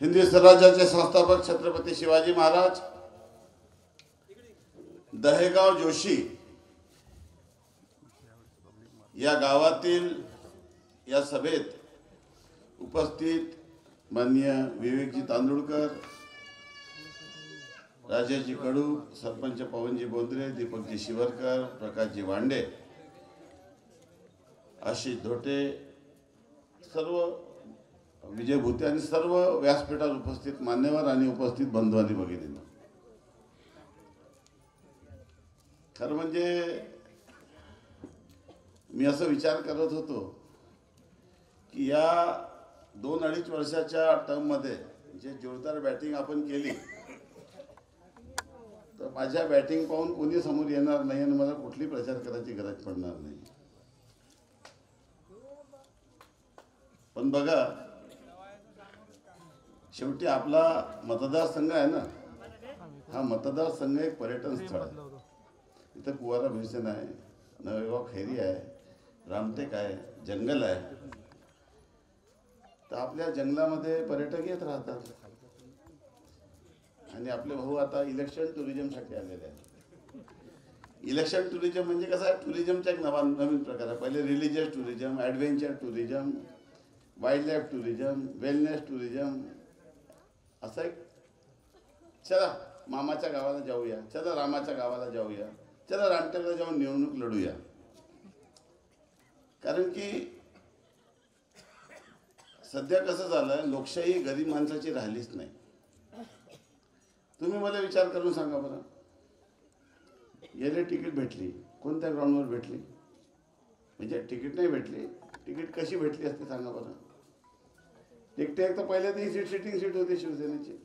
हिंदवी स्वराज्याचे संस्थापक छत्रपती शिवाजी महाराज दहेगाव जोशी या गावातील या सभेत उपस्थित माननीय विवेकजी तांदुळकर, राजेशजी कडू, सरपंच पवनजी बोंद्रे, दीपकजी शिवरकर, प्रकाशजी वांडे, आशिष धोटे, सर्व विजय भूते आणि सर्व व्यासपीठावर उपस्थित मान्यवर आणि उपस्थित बंधू आणि भगिनींनो, खरं म्हणजे मी असं विचार करत होतो की या 2-2.5 वर्षाच्या टर्ममध्ये जे जोरदार बॅटिंग आपण केली, तर माझ्या बॅटिंग पाहून कोणी समोर येणार नाही आणि मला कुठली प्रचार करायची गरज पडणार नाही. पण बघा, शेवटी आपला मतदारसंघ आहे ना, हा मतदारसंघ एक पर्यटन स्थळ आहे. इथं कुवारा भीषण आहे, नवेगाव खैरी आहे, रामटेक आहे, जंगल आहे. तर आपल्या जंगलामध्ये पर्यटक येत राहतात आणि आपले भाऊ आता इलेक्शन टुरिझमसाठी आलेले आहेत. इलेक्शन टुरिझम म्हणजे कसं आहे, टुरिझमचा एक नवीन प्रकार आहे. पहिले religious tourism, adventure tourism, wild life tourism, wellness tourism, असं एक चला मामाच्या गावाला जाऊया, चला रामाच्या गावाला जाऊया, चला रामटेकला जाऊन निवडणूक लढूया. कारण की सध्या कसं झालं, लोकशाही गरीब माणसाची राहिलीच नाही. तुम्ही मला विचार करून सांगा बरं, गेले तिकीट भेटली, कोणत्या ग्राउंडवर भेटली? म्हणजे तिकीट नाही भेटली, तिकीट कशी भेटली असते सांगा बरं. एकटे एक तर पहिले ती सिटिंग सीट होती शिवसेनेची,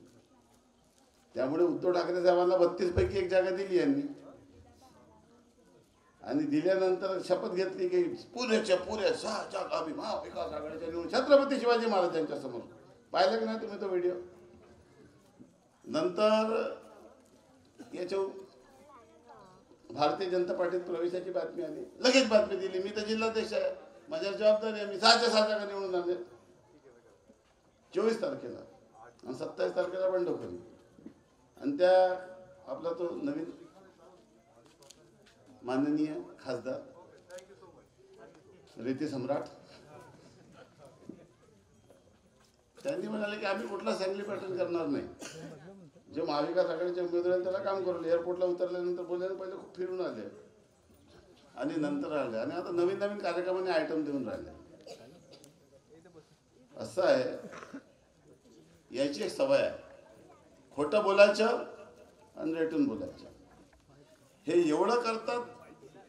त्यामुळे उद्धव ठाकरे साहेबांना 32 पैकी 1 जागा दिली यांनी. आणि दिल्यानंतर शपथ घेतली की पुरे 6 जागा आम्ही महाविकास आघाडीच्या निवडून छत्रपती शिवाजी महाराजांच्या समोर. पाहिलं की नाही तुम्ही तो व्हिडिओ? नंतर याच्या भारतीय जनता पार्टीत प्रवेशाची बातमी आली, लगेच बातमी दिली मी तर जिल्हाध्यक्ष आहे, माझ्यावर जबाबदारी आहे, मी 6च्या 6 जागा निवडून आणले 24 तारखेला आणि 27 तारखेला बंडखोरी. आणि त्या आपला तो नवीन माननीय खासदार रेती सम्राट त्यांनी म्हणाले की आम्ही कुठला सॅंगली पॅटर्न करणार नाही. जे महाविकास आघाडीचे उमेदवार आहेत त्याला काम करू. एअरपोर्टला उतरल्यानंतर बोलले, पहिले खूप फिरून आले आणि नंतर आले आणि आता नवीन कार्यक्रमाने आयटम देऊन राहिले. असं आहे, याची एक सवय आहे, खोटं बोलायचं आणि रेटून बोलायचं. हे एवढं करतात,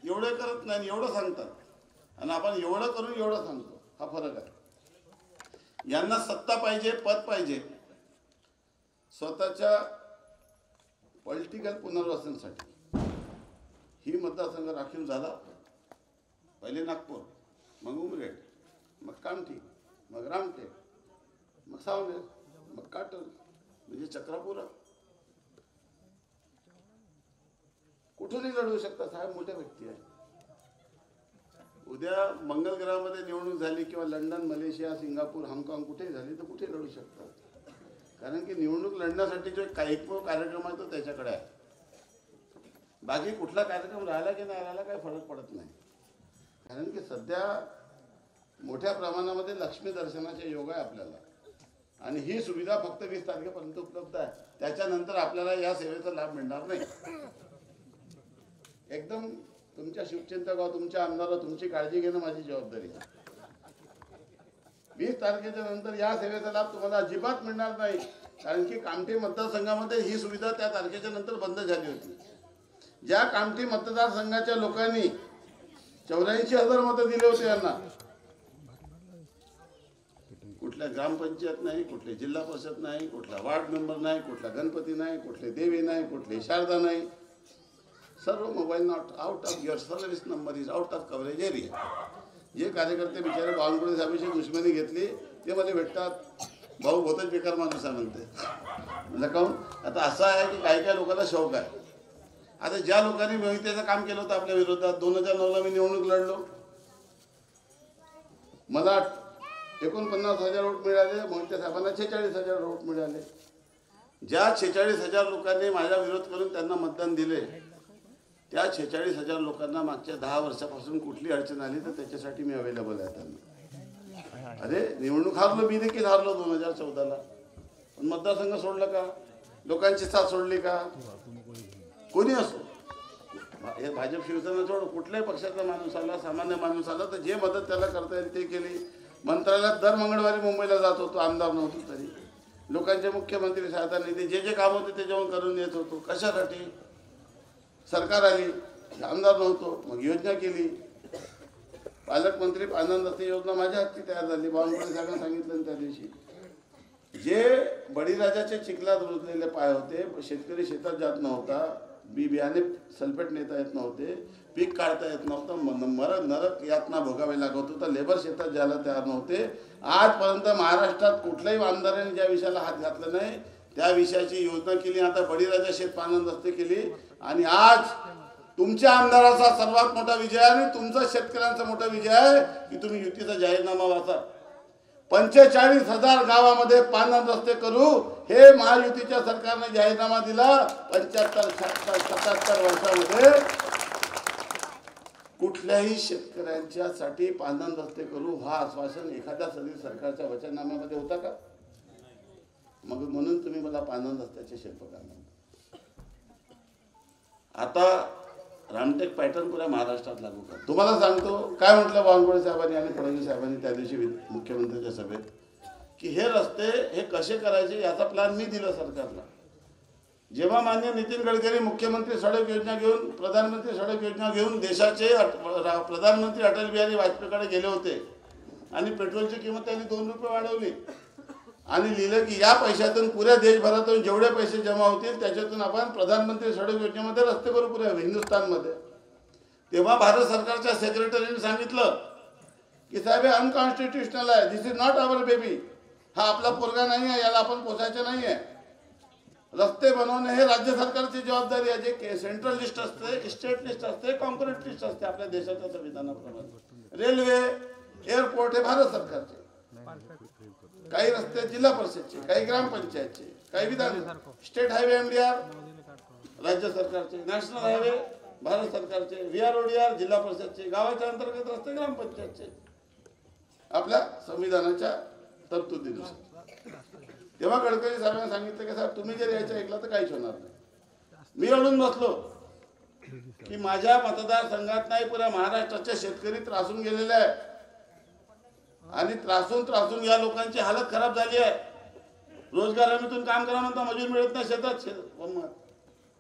एवढं करत नाही, एवढं सांगतात आणि आपण एवढं करून एवढं सांगतो. हा फरक आहे. यांना सत्ता पाहिजे, पद पाहिजे, स्वतःच्या पॉलिटिकल पुनर्वसनासाठी. ही मतदारसंघ राखीव झाला, पहिले नागपूर, मग उमरेड, मग कामठी, मग रामटेक, मग सावनेर, मग काटल, म्हणजे चक्रापुरा. कुठूनही लढवू शकता, साहेब मोठ्या व्यक्ती आहे. उद्या मंगल ग्रहामध्ये निवडणूक झाली किंवा लंडन, मलेशिया, सिंगापूर, हाँगकाँग कुठेही झाली तर कुठे लढू शकतात. कारण की निवडणूक लढण्यासाठी जो एक कार्यक्रम आहे तो त्याच्याकडे आहे. बाकी कुठला कार्यक्रम राहिला की नाही राहिला काही फरक पडत नाही. कारण की सध्या मोठ्या प्रमाणामध्ये लक्ष्मी दर्शनाचे योग आहे आपल्याला आणि ही सुविधा फक्त 20 तारखेपर्यंत उपलब्ध आहे. त्याच्यानंतर आपल्याला या सेवेचा लाभ मिळणार नाही. एकदम तुमच्या शुभचिंतकावर, तुमच्या आमदारावर तुमची काळजी घेणं माझी जबाबदारी आहे. 20 तारखेच्या नंतर या सेवेचा लाभ तुम्हाला अजिबात मिळणार नाही. कारण की कामठी मतदारसंघामध्ये ही सुविधा त्या तारखेच्या नंतर बंद झाली होती. ज्या कामठी मतदारसंघाच्या लोकांनी 84,000 मतं दिले होते, यांना कुठल्या ग्रामपंचायत नाही, कुठले जिल्हा परिषद नाही, कुठला वार्ड मेंबर नाही, कुठला गणपती नाही, कुठले देवी नाही, कुठले शारदा नाही, सर्व mobile not out of your service number is out of coverage area. जे कार्यकर्ते बिचारे बावनकुळे साहेबांची दुश्मनी घेतली ते मला भेटतात, भाऊ बहुतच बेकार माणूस आहे म्हणते. म्हणजे काहून? आता असं आहे की काही काही लोकांना शौक आहे. आता ज्या लोकांनी मोहितेचं काम केलं होतं आपल्या विरोधात, 2009ला मी निवडणूक लढलो, मला 49,000 वोट मिळाले, मोहिते साहेबांना 46,000 वोट मिळाले. ज्या 46,000 लोकांनी माझा विरोध करून त्यांना मतदान दिले, त्या 46,000 लोकांना मागच्या 10 वर्षापासून कुठली अडचण आली तर त्याच्यासाठी मी अवेलेबल आहे त्यांना. अरे निवडणूक हारलो, मी देखील हारलो 2014ला, पण मतदारसंघ सोडलं का? लोकांची साथ सोडली का? कोणी असो, हे भाजप शिवसेना सोड, कुठल्याही पक्षाचा माणूस आला, सामान्य माणूस आला तर जे मदत त्याला करता येईल ते केली. मंत्रालयात दर मंगळवारी मुंबईला जात होतो, आमदार नव्हतो तरी. लोकांचे मुख्यमंत्री सहायता निधी जे जे काम होते ते जेवण करून येत होतो. कशासाठी? सरकार आली, आमदार नव्हतो, मग योजना केली. पालकमंत्री आनंद रस्ते योजना माझ्या हाती तयार झाली, बावनकुळे साहेबांना सांगितलं त्या दिवशी. जे बळीराजाचे चिखलात रुजलेले पाय होते, शेतकरी शेतात जात नव्हता, बियाणे सल्फेट नेता येत नव्हते, पीक काढता येत नव्हतं, नरक यातना भोगावे लागत होतं, लेबर शेतात जायला तयार नव्हते. आजपर्यंत महाराष्ट्रात कुठल्याही आमदारांनी ज्या विषयाला हात घातला नाही त्या विषयाची योजना केली. आता बळीराजा शेत पानंद रस्ते केली. आणि आज तुमच्या आमदाराचा सर्वात मोठा विजय आहे आणि तुमचा शेतकऱ्यांचा मोठा विजय आहे की तुम्ही युतीचा जाहीरनामा वाचा. 45,000 गावामध्ये पानंद रस्ते करू हे महायुतीच्या सरकारने जाहीरनामा दिला. 75-77 वर्षामध्ये कुठल्याही शेतकऱ्यांच्यासाठी पानंद रस्ते करू हा आश्वासन एखाद्या सरकारच्या वचननाम्यामध्ये होता का? मग म्हणून तुम्ही मला पानंद रस्त्याचे शिल्पकार म्हणता. आता रामटेक पॅटर्न पुऱ्या महाराष्ट्रात लागू करा. तुम्हाला सांगतो काय म्हटलं बावनकुळे साहेबांनी आणि फडणवीस साहेबांनी त्या दिवशी मुख्यमंत्र्यांच्या सभेत, की हे रस्ते हे कसे करायचे याचा प्लॅन मी दिला सरकारला. जेव्हा माननीय नितीन गडकरी मुख्यमंत्री सडक योजना घेऊन, प्रधानमंत्री सडक योजना घेऊन देशाचे प्रधानमंत्री अटल बिहारी वाजपेयीकडे गेले होते आणि पेट्रोलची किंमत त्यांनी 2 रुपये वाढवली आणि लिहिलं की या पैशातून पुऱ्या देशभरातून जेवढे पैसे जमा होतील त्याच्यातून आपण प्रधानमंत्री सडक योजनेमध्ये रस्ते करू पुऱ्या हिंदुस्थानमध्ये. तेव्हा भारत सरकारच्या सेक्रेटरीने सांगितलं की साहेब हे अनकॉन्स्टिट्युशनल आहे, दिस इज नॉट आवर बेबी, हा आपला पोरगा नाही आहे, याला आपण पोसायचे नाही आहे. रस्ते बनवणे हे राज्य सरकारची जबाबदारी आहे. जे सेंट्रल लिस्ट असते, स्टेट लिस्ट असते, कॉन्क्रीट लिस्ट असते आपल्या देशाच्या संविधानाप्रमाणे. रेल्वे, एअरपोर्ट हे भारत सरकारचे, काही रस्ते जिल्हा परिषदचे, काही ग्रामपंचायतचे, काही विधान, स्टेट हायवे MDR राज्य सरकारचे, नॅशनल हायवे भारत सरकारचे, VRODR जिल्हा परिषदचे, गावाच्या अंतर्गत रस्ते ग्रामपंचायतचे आपल्या संविधानाच्या तरतुदीनुसार. तेव्हा गडकरी साहेबांनी सांगितलं की साहेब तुम्ही जर यायचं ऐकलं तर काहीच होणार नाही. मी अडून बसलो की माझ्या मतदारसंघात नाही पुऱ्या महाराष्ट्राचे शेतकरी त्रासून गेलेले आहे आणि त्रासून या लोकांची हालत खराब झाली आहे. रोजगार हमीतून काम करा म्हणता मजूर मिळत नाही शेतात,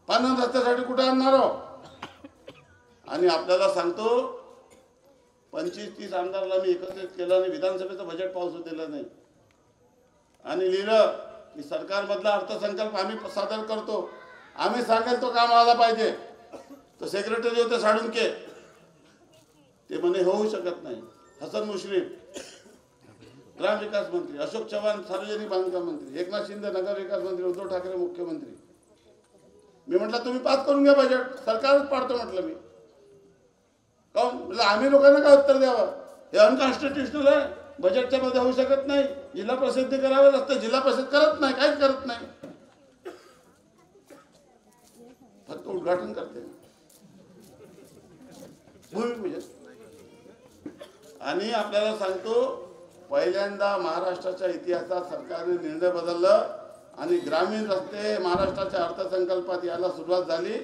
पानंद रस्त्यासाठी कुठे आणणार हो? आणि आपल्याला सांगतो 25-30 आमदाराला मी एकत्रित केलं आणि विधानसभेचं बजेट पाऊस दिलं नाही आणि लिहिलं की सरकारमधला अर्थसंकल्प आम्ही सादर करतो, आम्ही सांगेल तो काम आला पाहिजे. तर सेक्रेटरी होते साळुंके, ते म्हणे होऊ शकत नाही. हसन मुश्रीफ ग्रामविकास मंत्री, अशोक चव्हाण सार्वजनिक बांधकाम मंत्री, एकनाथ शिंदे नगर विकास मंत्री, उद्धव ठाकरे मुख्यमंत्री. मी म्हटलं तुम्ही पास करून घ्या बजेट, सरकारच पाडतो म्हटलं मी. काऊन म्हटलं आम्ही लोकांना काय उत्तर द्यावं? हे अनकॉन्स्टिट्युशनल आहे, बजेटच्या मध्ये होऊ शकत नाही, जिल्हा परिषद करावं लागतं, जिल्हा परिषद करत नाही, काहीच करत नाही, फक्त उद्घाटन करते भूमिपूजन. आणि आपल्याला सांगतो पहिल्यांदा महाराष्ट्राच्या इतिहासात सरकारने निर्णय बदललं आणि ग्रामीण रस्ते महाराष्ट्राच्या अर्थसंकल्पात यायला सुरुवात झाली.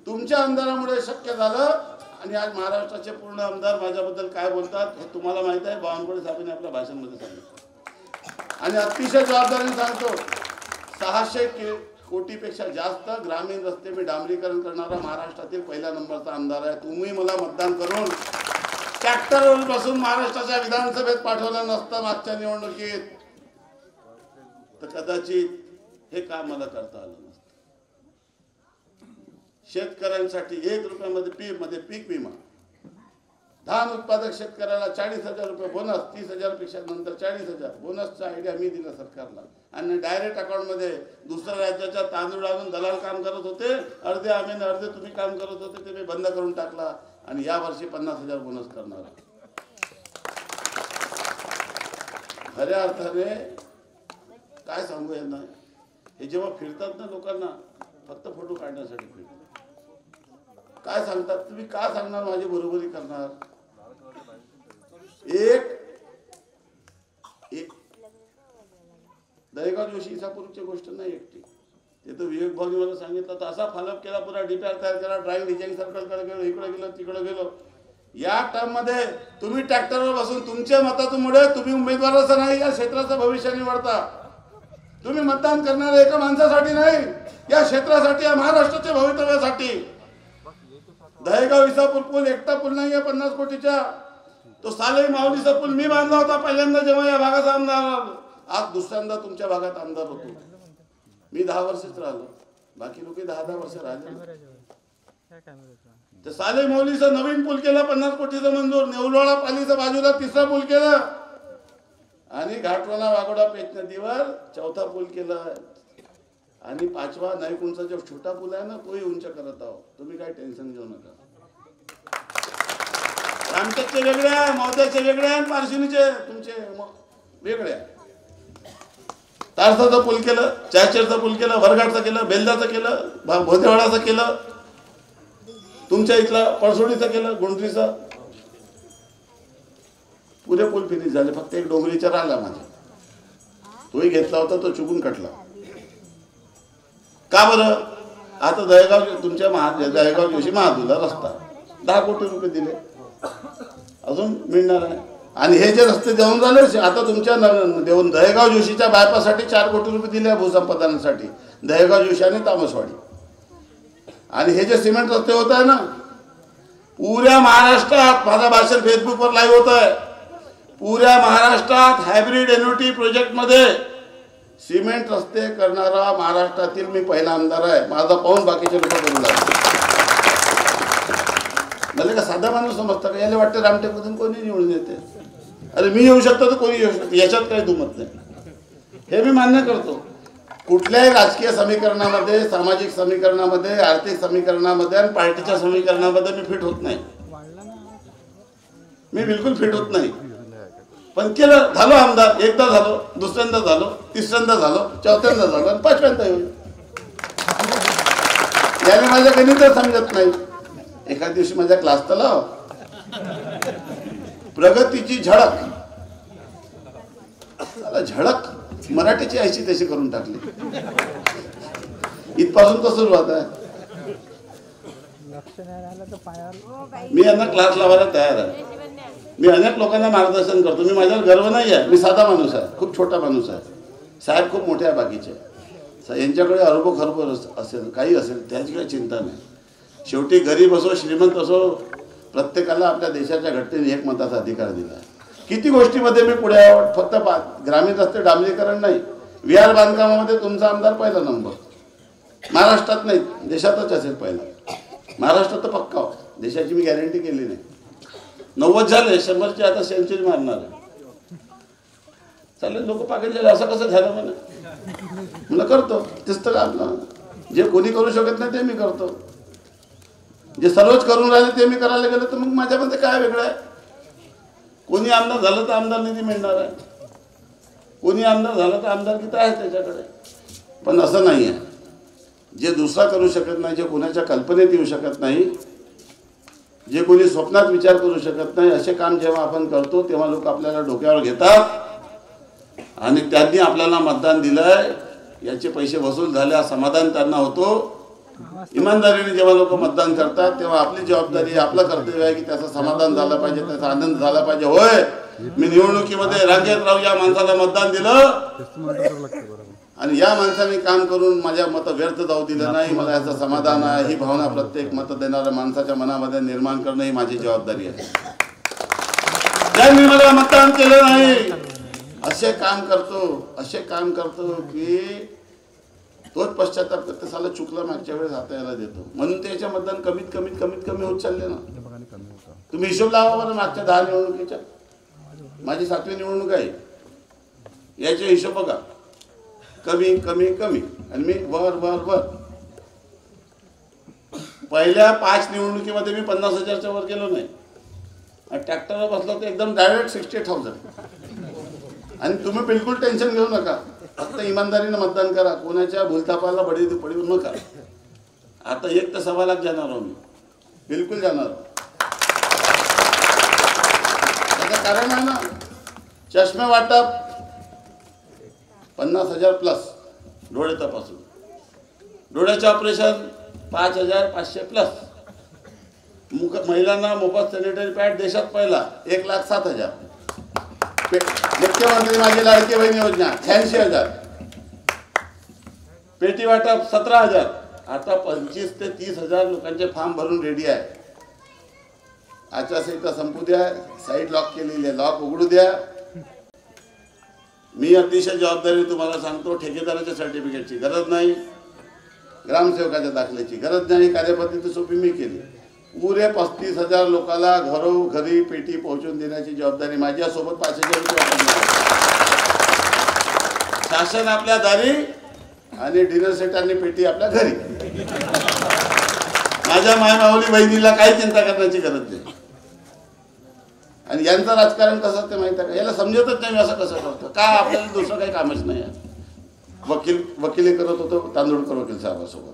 तुमच्या आमदारामुळे शक्य झालं. आणि आज महाराष्ट्राचे पूर्ण आमदार माझ्याबद्दल काय बोलतात हे तुम्हाला माहित आहे, बावनकुळे साहेबांनी आपल्या भाषणामध्ये सांगितलं. आणि अतिशय जबाबदारीने सांगतो 600 कोटीपेक्षा जास्त ग्रामीण रस्ते मी डांबरीकरण करणारा महाराष्ट्रातील पहिल्या नंबरचा आमदार आहे. तुम्ही मला मतदान करून ट्रॅक्टरवर बसून महाराष्ट्राच्या विधानसभेत पाठवलं नसतं मागच्या निवडणुकीत तर कदाचित हे काम मला करता आलं नसतं. शेतकऱ्यांसाठी 1 रुपयामध्ये पीक विमा, धान उत्पादक शेतकऱ्याला 40,000 रुपये बोनस, 30,000 पेक्षा नंतर 40,000 बोनसचा आयडिया मी दिला सरकारला. आणि डायरेक्ट अकाउंटमध्ये दुसऱ्या राज्याच्या तांदूळ आणून दलाल काम करत होते, अर्धे आम्ही अर्धे तुम्ही काम करत होते, ते मी बंद करून टाकला. आणि या वर्षी 50,000 बोनस करणार. खऱ्या अर्थाने काय सांगू यांना, हे जेव्हा फिरतात ना लोकांना फक्त फोटो काढण्यासाठी फिरतात. काय सांगतात तुम्ही, का सांगणार माझी बरोबरी करणार. एक दहेगाव जोशी इसापूरची गोष्ट नाही एकटी, ते तर विवेक भाऊनी मला सांगितलं तर असा फॉलोअप केला, पुरा डीपीआर तयार केला, ड्राइंग डिझाईन सर्कलकडे गेलो, इकडे गेलो तिकडे गेलो. या टर्म मध्ये तुम्ही ट्रॅक्टरवर बसून तुमच्या मतामुळे तुम्ही उमेदवाराचं नाही या क्षेत्राचं भविष्य निवडता. तुम्ही मतदान करणारे एका माणसासाठी नाही, या क्षेत्रासाठी, या महाराष्ट्राच्या भवितव्यासाठी. दहेगाव इसापूर पूल एकटा पूल नाही आहे 50 कोटीचा, तो साले माऊलीचा पूल मी बांधला होता पहिल्यांदा जेव्हा या भागाचा आमदार. आज दुसऱ्यांदा तुमच्या भागात आमदार होतो. मी 10 वर्षच राहिलो, बाकी लोक 10-10 वर्ष राहिले. तर साले माऊलीचा नवीन पूल केला 50 कोटीचा मंजूर, नेवलोळा पालीचा बाजूला 3रा पूल केला, आणि घाटवाला वाघोडा पेच नदीवर 4था पूल केला, आणि 5वा नाईकुंचा जो छोटा पूल आहे ना तोही उंच करत आहोत. तुम्ही काय टेन्शन घेऊ नका. रामटेकचे वेगळ्या, मौद्याचे वेगळ्या, आणि पारशिनीचे तुमचे वेगळ्या. तारसाचं पूल केलं, चाचेरचं पूल केलं, वरघाटचं केलं, बेलदाचं केलं, भोदेवाडाचं केलं, तुमच्या इथला पळसोडीचं केलं, गुंडरीचं. पुरे पूल फिनिश झाले, फक्त एक डोंगरीचा राहिला माझा, तोही घेतला होता, तो चुकून कटला. का बरं. आता दहेगाव तुमच्या दहेगाव जोशी महादूला रस्ता 10 कोटी रुपये दिले, अजून मिळणार आहे. आणि हे जे रस्ते देऊन झाले आता तुमच्या देऊन दहेगाव जोशीच्या बायपाससाठी 4 कोटी रुपये दिले भूसंपादनासाठी, दहेगाव जोशी आणि तामसवाडी. आणि हे जे सिमेंट रस्ते होत आहे ना पुऱ्या महाराष्ट्रात, माझा भाषण फेसबुकवर लाईव्ह होत आहे, पुऱ्या महाराष्ट्रात हायब्रिड एनओटी प्रोजेक्ट मध्ये सिमेंट रस्ते करणारा महाराष्ट्रातील मी पहिला आमदार आहे. माझा पाहून बाकीचे लोक करू लागले. मला का साधा माणूस समजता का, याला वाटतं रामटेकमधून कोणी निवडून येते. अरे मी येऊ शकतो तर कोणी येऊ शकतो, याच्यात काही दुमत नाही, हे मी मान्य करतो. कुठल्याही राजकीय समीकरणामध्ये, सामाजिक समीकरणामध्ये, आर्थिक समीकरणामध्ये आणि पार्टीच्या समीकरणामध्ये मी फिट होत नाही, मी बिलकुल फिट होत नाही. पण केलं, झालो आमदार, एकदा झालो, दुसऱ्यांदा झालो, तिसऱ्यांदा झालो, चौथ्यांदा झालो, आणि 5व्यांदा होईल. याने माझ्या गणित समजत नाही. एखाद दिवशी माझ्या क्लासला लाव, प्रगतीची झळक, झळक मराठीची ऐशी तशी करून टाकली. इथपासून तर सुरुवात आहे. मी यांना क्लास लावायला तयार आहे. मी अनेक लोकांना मार्गदर्शन करतो. मी माझ्यावर गर्व नाही आहे, मी साधा माणूस आहे, खूप छोटा माणूस आहे. साहेब खूप मोठे आहे बाकीचे, यांच्याकडे अरबो खरबो असेल, काही असेल, त्याची काही चिंता नाही. शेवटी गरीब असो श्रीमंत असो, प्रत्येकाला आपल्या देशाच्या घटनेने एकमताचा अधिकार दिला आहे. किती गोष्टीमध्ये मी पुढे आहे, फक्त ग्रामीण रस्ते डांबरीकरण नाही, विहार बांधकामामध्ये तुमचा आमदार पहिला नंबर, महाराष्ट्रात नाही देशातच असेल पहिला. महाराष्ट्रात तर पक्का हो, देशाची मी गॅरंटी केली नाही. 90 झाले, 100ची आता सेंचुरी मारणार आहे. चालेल, लोक पागल झाले, असं कसं झालं मला करतो. तेच तर आपलं जे कोणी करू शकत नाही ते मी करतो. जे सर्वच करून राहिले ते मी करायला गेलो तर मग माझ्यामध्ये काय वेगळं आहे. कोणी आमदार झालं तर आमदार निधी मिळणार आहे, कोणी आमदार झालं तर आमदारकी तर आहे त्याच्याकडे. पण असं नाही आहे, जे दुसरा करू शकत नाही, जे कोणाच्या कल्पनेत येऊ शकत नाही, जे कोणी स्वप्नात विचार करू शकत नाही, असे काम जेव्हा आपण करतो तेव्हा लोक आपल्याला डोक्यावर घेतात आणि त्यांनी आपल्याला मतदान दिलंय याचे पैसे वसूल झाले समाधान त्यांना होतो. इमानदारीने जेव्हा लोक मतदान करतात तेव्हा आपली जबाबदारी, आपलं कर्तव्य आहे की त्याचं समाधान झालं पाहिजे, त्याचा आनंद झाला पाहिजे. होय, मी निवडणुकीमध्ये रांगेत राहू या माणसाला मतदान दिलं आणि या माणसाने काम करून माझ्या मत व्यर्थ जाऊ दिलं नाही, मला याचं समाधान आहे, ही भावना प्रत्येक मत देणाऱ्या माणसाच्या मनामध्ये निर्माण करणं ही माझी जबाबदारी आहे. ज्यांनी मला मतदान केलं नाही असे काम करतो की तोच पश्चाताप करते, साला चुकला मागच्या वेळेस हातायला देतो म्हणून त्याच्या मतदान कमीत कमी होत चालले ना. तुम्ही हिशोब लावा बरं, मागच्या 10 निवडणुकीच्या, माझी 7वी निवडणूक आहे, याचे हिशोब बघा, कमी आणि मी वर. पहिल्या 5 निवडणुकीमध्ये मी 50,000च्या वर गेलो नाही, ट्रॅक्टरवर बसलो तर एकदम डायरेक्ट 60,000. आणि तुम्ही बिलकुल टेन्शन घेऊ नका, फक्त इमानदारीने मतदान करा, कोणाच्या भूलथापाला बळी पडू नका. आता 1 ते 1.25 लाख जाणार आहो मी, बिलकुल जाणार. त्याचं कारण आहे ना, चष्मे वाटप 50,000 प्लस, डोळे तपासून, डोळ्याचे ऑपरेशन 5,500 प्लस, महिलांना मोफत सॅनिटरी पॅड देशात पहिला 1,07,000. मुख्यमंत्री माझी लाडकी बहीण योजना 86,000. पेटी वाटप 17,000. आता 25,000 ते 30,000 लोकांचे फॉर्म भरून रेडी आहे. आचारसंहिता संपू द्या, साईट लॉक केलेली आहे, लॉक उघडू द्या. मी अतिशय जबाबदारी तुम्हाला सांगतो, ठेकेदाराच्या सर्टिफिकेटची गरज नाही, ग्रामसेवकाच्या दाखल्याची गरज नाही, कार्यपद्धती सोपी मी केली. पुरे 35,000 लोकांना घरोघरी पेटी पोहोचून देण्याची जबाबदारी माझ्यासोबत 5,000 रुपये शासन आपल्या दारी आणि डिनर सेटांनी पेटी आपल्या घरी. माझ्या मायमाऊली बहिणीला काही चिंता करण्याची गरज नाही. आणि यांचं राजकारण कसं असतं माहिती आहे का, याला समजतच नाही मी असं कसं करतो. का आपल्याला दुसरं काही कामच नाही आहे. वकिली करत होतो तांदूळकर वकील साहेबासोबत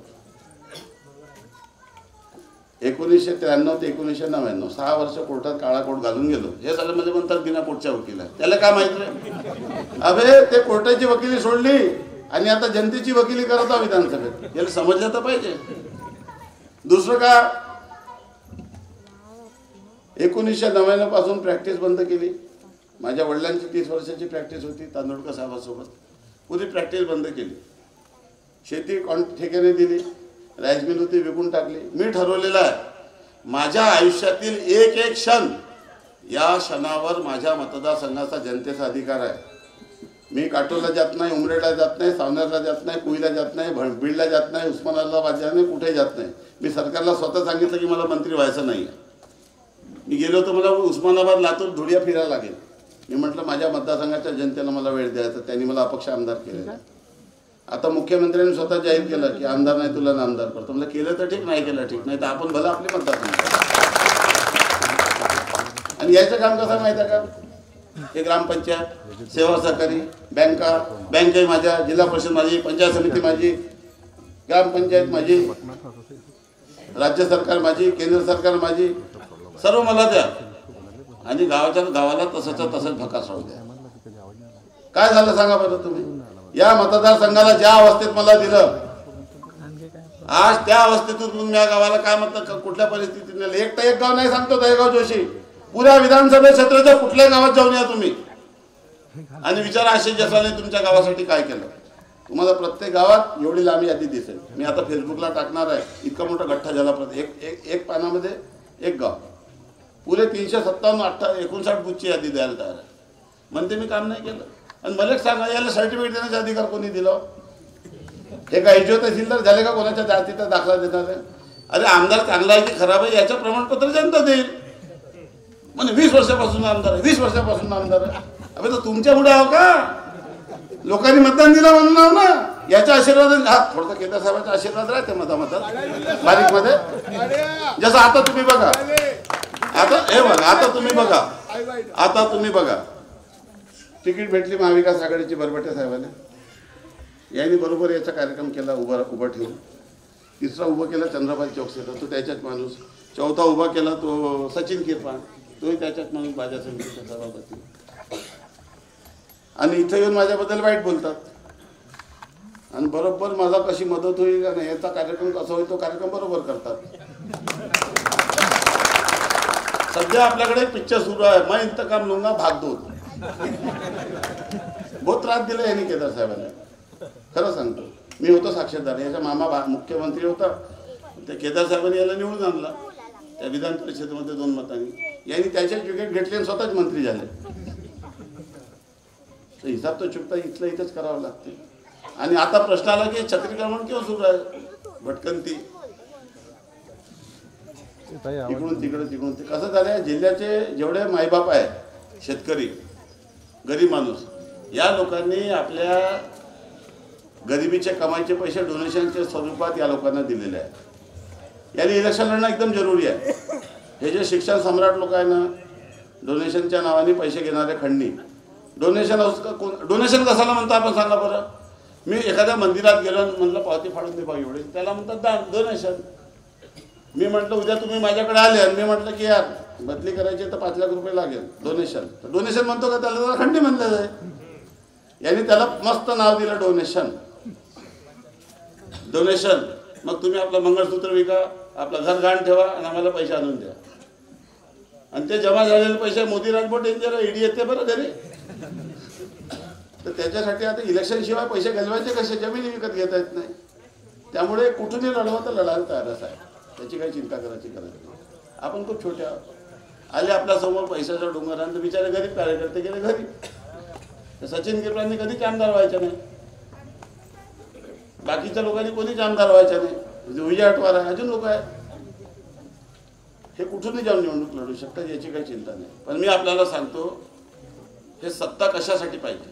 1993 ते 1999, 6 वर्ष कोर्टात काळा कोट घालून गेलो. हे सगळं म्हणजे म्हणतात बिना कोर्टच्या वकील आहे, त्याला काय माहित नाही. अबे ते कोर्टाची वकिली सोडली आणि आता जनतेची वकिली करत आहो विधानसभेत. याला समजलं तर पाहिजे. दुसरं का, 1999 पासून प्रॅक्टिस बंद केली. माझ्या वडिलांची 30 वर्षाची प्रॅक्टिस होती तांदूळकर साहेबासोबत, पुरी प्रॅक्टिस बंद केली. शेती ठेक्याने दिली, राईस मिल होती विकून टाकली. मी ठरवलेलं आहे माझ्या आयुष्यातील एक एक क्षण, या क्षणावर माझ्या मतदारसंघाचा जनतेचा अधिकार आहे. मी काटोलला जात नाही, उमरेडला जात नाही, सावनेरला जात नाही, कुईला जात नाही, बीडला जात नाही, उस्मानाबादला जात नाही, कुठे जात नाही. मी सरकारला स्वतः सांगितलं की मला मंत्री व्हायचं नाही आहे. मी गेलो तर मला उस्मानाबाद, लातूर, धुळ्या फिरायला लागेल. मी म्हटलं माझ्या मतदारसंघाच्या जनतेला मला वेळ द्यायचा, त्यांनी मला अपक्ष आमदार केलेला. आता मुख्यमंत्र्यांनी स्वतः जाहीर केलं की आमदार नाही तुला नामदार करतो. म्हणजे केलं तर ठीक, नाही केलं ठीक, नाही तर आपण भलं आपले मतदारसंघ. आणि याचं काम कसं माहिती आहे का, हे ग्रामपंचायत, सेवा सहकारी, बँका माझ्या, जिल्हा परिषद माझी, पंचायत समिती माझी, ग्रामपंचायत माझी, राज्य सरकार माझी, केंद्र सरकार माझी, सर्व मला द्या. आणि गावाला तसंच भकास राहू द्या. काय झालं सांगा बरं तुम्ही. या मतदारसंघाला ज्या अवस्थेत मला दिलं, आज त्या अवस्थेतून या गावाला काय म्हणतात, कुठल्या परिस्थितीत नेलं. एक गाव नाही सांगतो, दहेगाव जोशी, पुऱ्या विधानसभा क्षेत्राच्या कुठल्या गावात जाऊन या तुम्ही आणि विचारा आशिष जसाने तुमच्या गावासाठी काय केलं. तुम्हाला प्रत्येक गावात एवढी लांबी यादी दिसेल. मी आता फेसबुकला टाकणार आहे. इतका मोठा गठ्ठा झाला, एक पानामध्ये एक गाव, पुरे 357-59 बुथची यादी द्यायला तयार आहे. म्हणते मी काम नाही केलं. आणि मला सांगा, याला सर्टिफिकेट देण्याचा अधिकार कोणी दिलं. हे का एजो तहसीलदार झाले का कोणाच्या जातीचा दाखला देणार आहे. अरे आमदार चांगला आहे की खराब आहे याचं प्रमाणपत्र जनता देईल. म्हणजे 20 वर्षापासून आमदार आहे, 20 वर्षापासून आमदार आहे. अबे तर तुमच्यामुळे आहो का, लोकांनी मतदान दिलं म्हणून आहो ना. याच्या आशीर्वाद, हा थोडसा केदार साहेबांचा आशीर्वाद राहते मतामतात बारीक मध्ये. जसं आता तुम्ही बघा, आता तुम्ही बघा तिकीट भेटली महाविकास आघाडीची बरबटे साहेबांना. यांनी बरोबर याचा कार्यक्रम केला उभं ठेवून. तिसरा उभं केला चंद्रपाल चौकसेला, तो त्याच्यात माणूस. चौथा उभा केला तो सचिन किरपाण, तोही त्याच्यात माणूस, भाजप समितीचा सभापती. आणि इथं येऊन माझ्याबद्दल वाईट बोलतात. आणि बरोबर मला कशी मदत होईल का नाही, याचा कार्यक्रम कसा होईल तो कार्यक्रम बरोबर करतात. सध्या आपल्याकडे पिक्चर सुरू आहे, मैं इंतकाम लूंगा भाग 2. बहुत त्रास दिला यांनी केदार साहेबांना. खरं सांगतो, मी होतो साक्षीदार. याचा मामा मुख्यमंत्री होता. त्या केदार साहेबांनी याला निवडून आणला त्या विधान परिषदेमध्ये 2 मतांनी. यांनी त्याचे विकेट घेतले आणि स्वतःच मंत्री झाले. हिसाब तो चुकता इथंच करावं लागते. आणि आता प्रश्न आला की चक्रीकरण केव्हा सुरू आहे, भटकंती इकडून तिकडे. कसं झालंय, जिल्ह्याचे जेवढे मायबाप आहे, शेतकरी, गरीब माणूस, या लोकांनी आपल्या गरिबीचे कमाईचे पैसे डोनेशनच्या स्वरूपात या लोकांना दिलेले आहेत. याला इलेक्शन लढणं एकदम जरुरी आहे. हे जे शिक्षण सम्राट लोक आहे ना, डोनेशनच्या नावाने पैसे घेणारे खंडणी, डोनेशन डोनेशन कशाला म्हणतो आपण सांगा बरं. मी एखाद्या मंदिरात गेलो म्हटलं पावती फाडून दे पाहिजे एवढे, त्याला म्हणतात दान, डोनेशन. मी म्हटलं उद्या तुम्ही माझ्याकडे आले आणि मी म्हटलं की यार बदली करायची तर 5 लाख रुपये लागेल, डोनेशन. तर डोनेशन म्हणतो का त्याला? जरा खंडी म्हणलं आहे. यांनी त्याला मस्त नाव दिलं डोनेशन. डोनेशन. मग तुम्ही आपलं मंगळसूत्र विका, आपलं घर घाण ठेवा आणि आम्हाला पैसे आणून द्या. आणि ते जमा झालेले पैसे मोदी राजवट डेंजर, ईडी येते बरं घरी. तर त्याच्यासाठी आता इलेक्शन शिवाय पैसे घालवायचे कसे? जमिनी विकत घेता येत नाही. त्यामुळे कुठूनही लढवा तर लढायला तयारच आहे, त्याची काही चिंता करायची गरज नाही. आपण खूप छोट्या आले आपल्यासमोर पैशाच्या डोंगरांत, बिचारे गरीब कार्यकर्ते गेले घरी. तर सचिन गिरवांनी कधीच आमदार व्हायचा नाही, बाकीच्या लोकांनी कोणीच आमदार व्हायचा नाही. विजय आटवार आहे, अजून लोक आहेत. हे कुठूनही जाऊन निवडणूक लढू शकतात, याची काही चिंता नाही. पण मी आपल्याला सांगतो, हे सत्ता कशासाठी पाहिजे,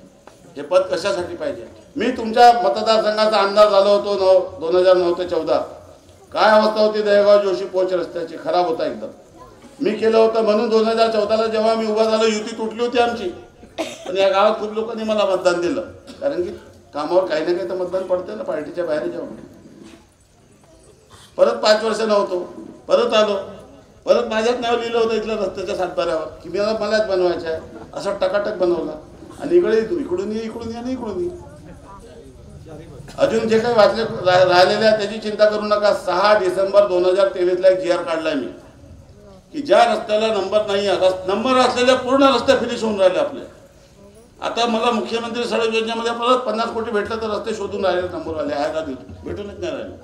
हे पद कशासाठी पाहिजे. मी तुमच्या मतदारसंघाचा आमदार झालो होतो 2009 ते 2014. काय अवस्था होती दहेगाव जोशी पोच रस्त्याची, खराब होता एकदम. मी केलं होतं म्हणून 2014ला जेव्हा मी उभा झालो युती तुटली होती आमची. पण या गावात खूप लोकांनी मला मतदान दिलं, कारण की कामावर काही ना काही तर मतदान पडते ना, पार्टीच्या बाहेर जाऊन. परत 5 वर्ष नव्हतो, परत आलो, परत माझ्याच नाव लिहिलं होतं इथल्या रस्त्याच्या सातबाऱ्यावर की मलाच बनवायचं आहे. असं टकाटक बनवला. आणि इकडे तू इकडून ये, इकडून ये आणि इकडून ये. अजून जे काही वाचले राहिलेले आहे त्याची चिंता करू नका. 6 डिसेंबर 2023ला एक GR काढलाय मी की ज्या रस्त्याला नंबर नाही आहे, नंबर असलेल्या पूर्ण रस्ते फिनिश होऊन राहिले आपले. आता मला मुख्यमंत्री सडक योजनेमध्ये परत 50 कोटी भेटलं तर रस्ते शोधून राहिले नंबरवाले आहे का, भेटूनच नाही राहिले.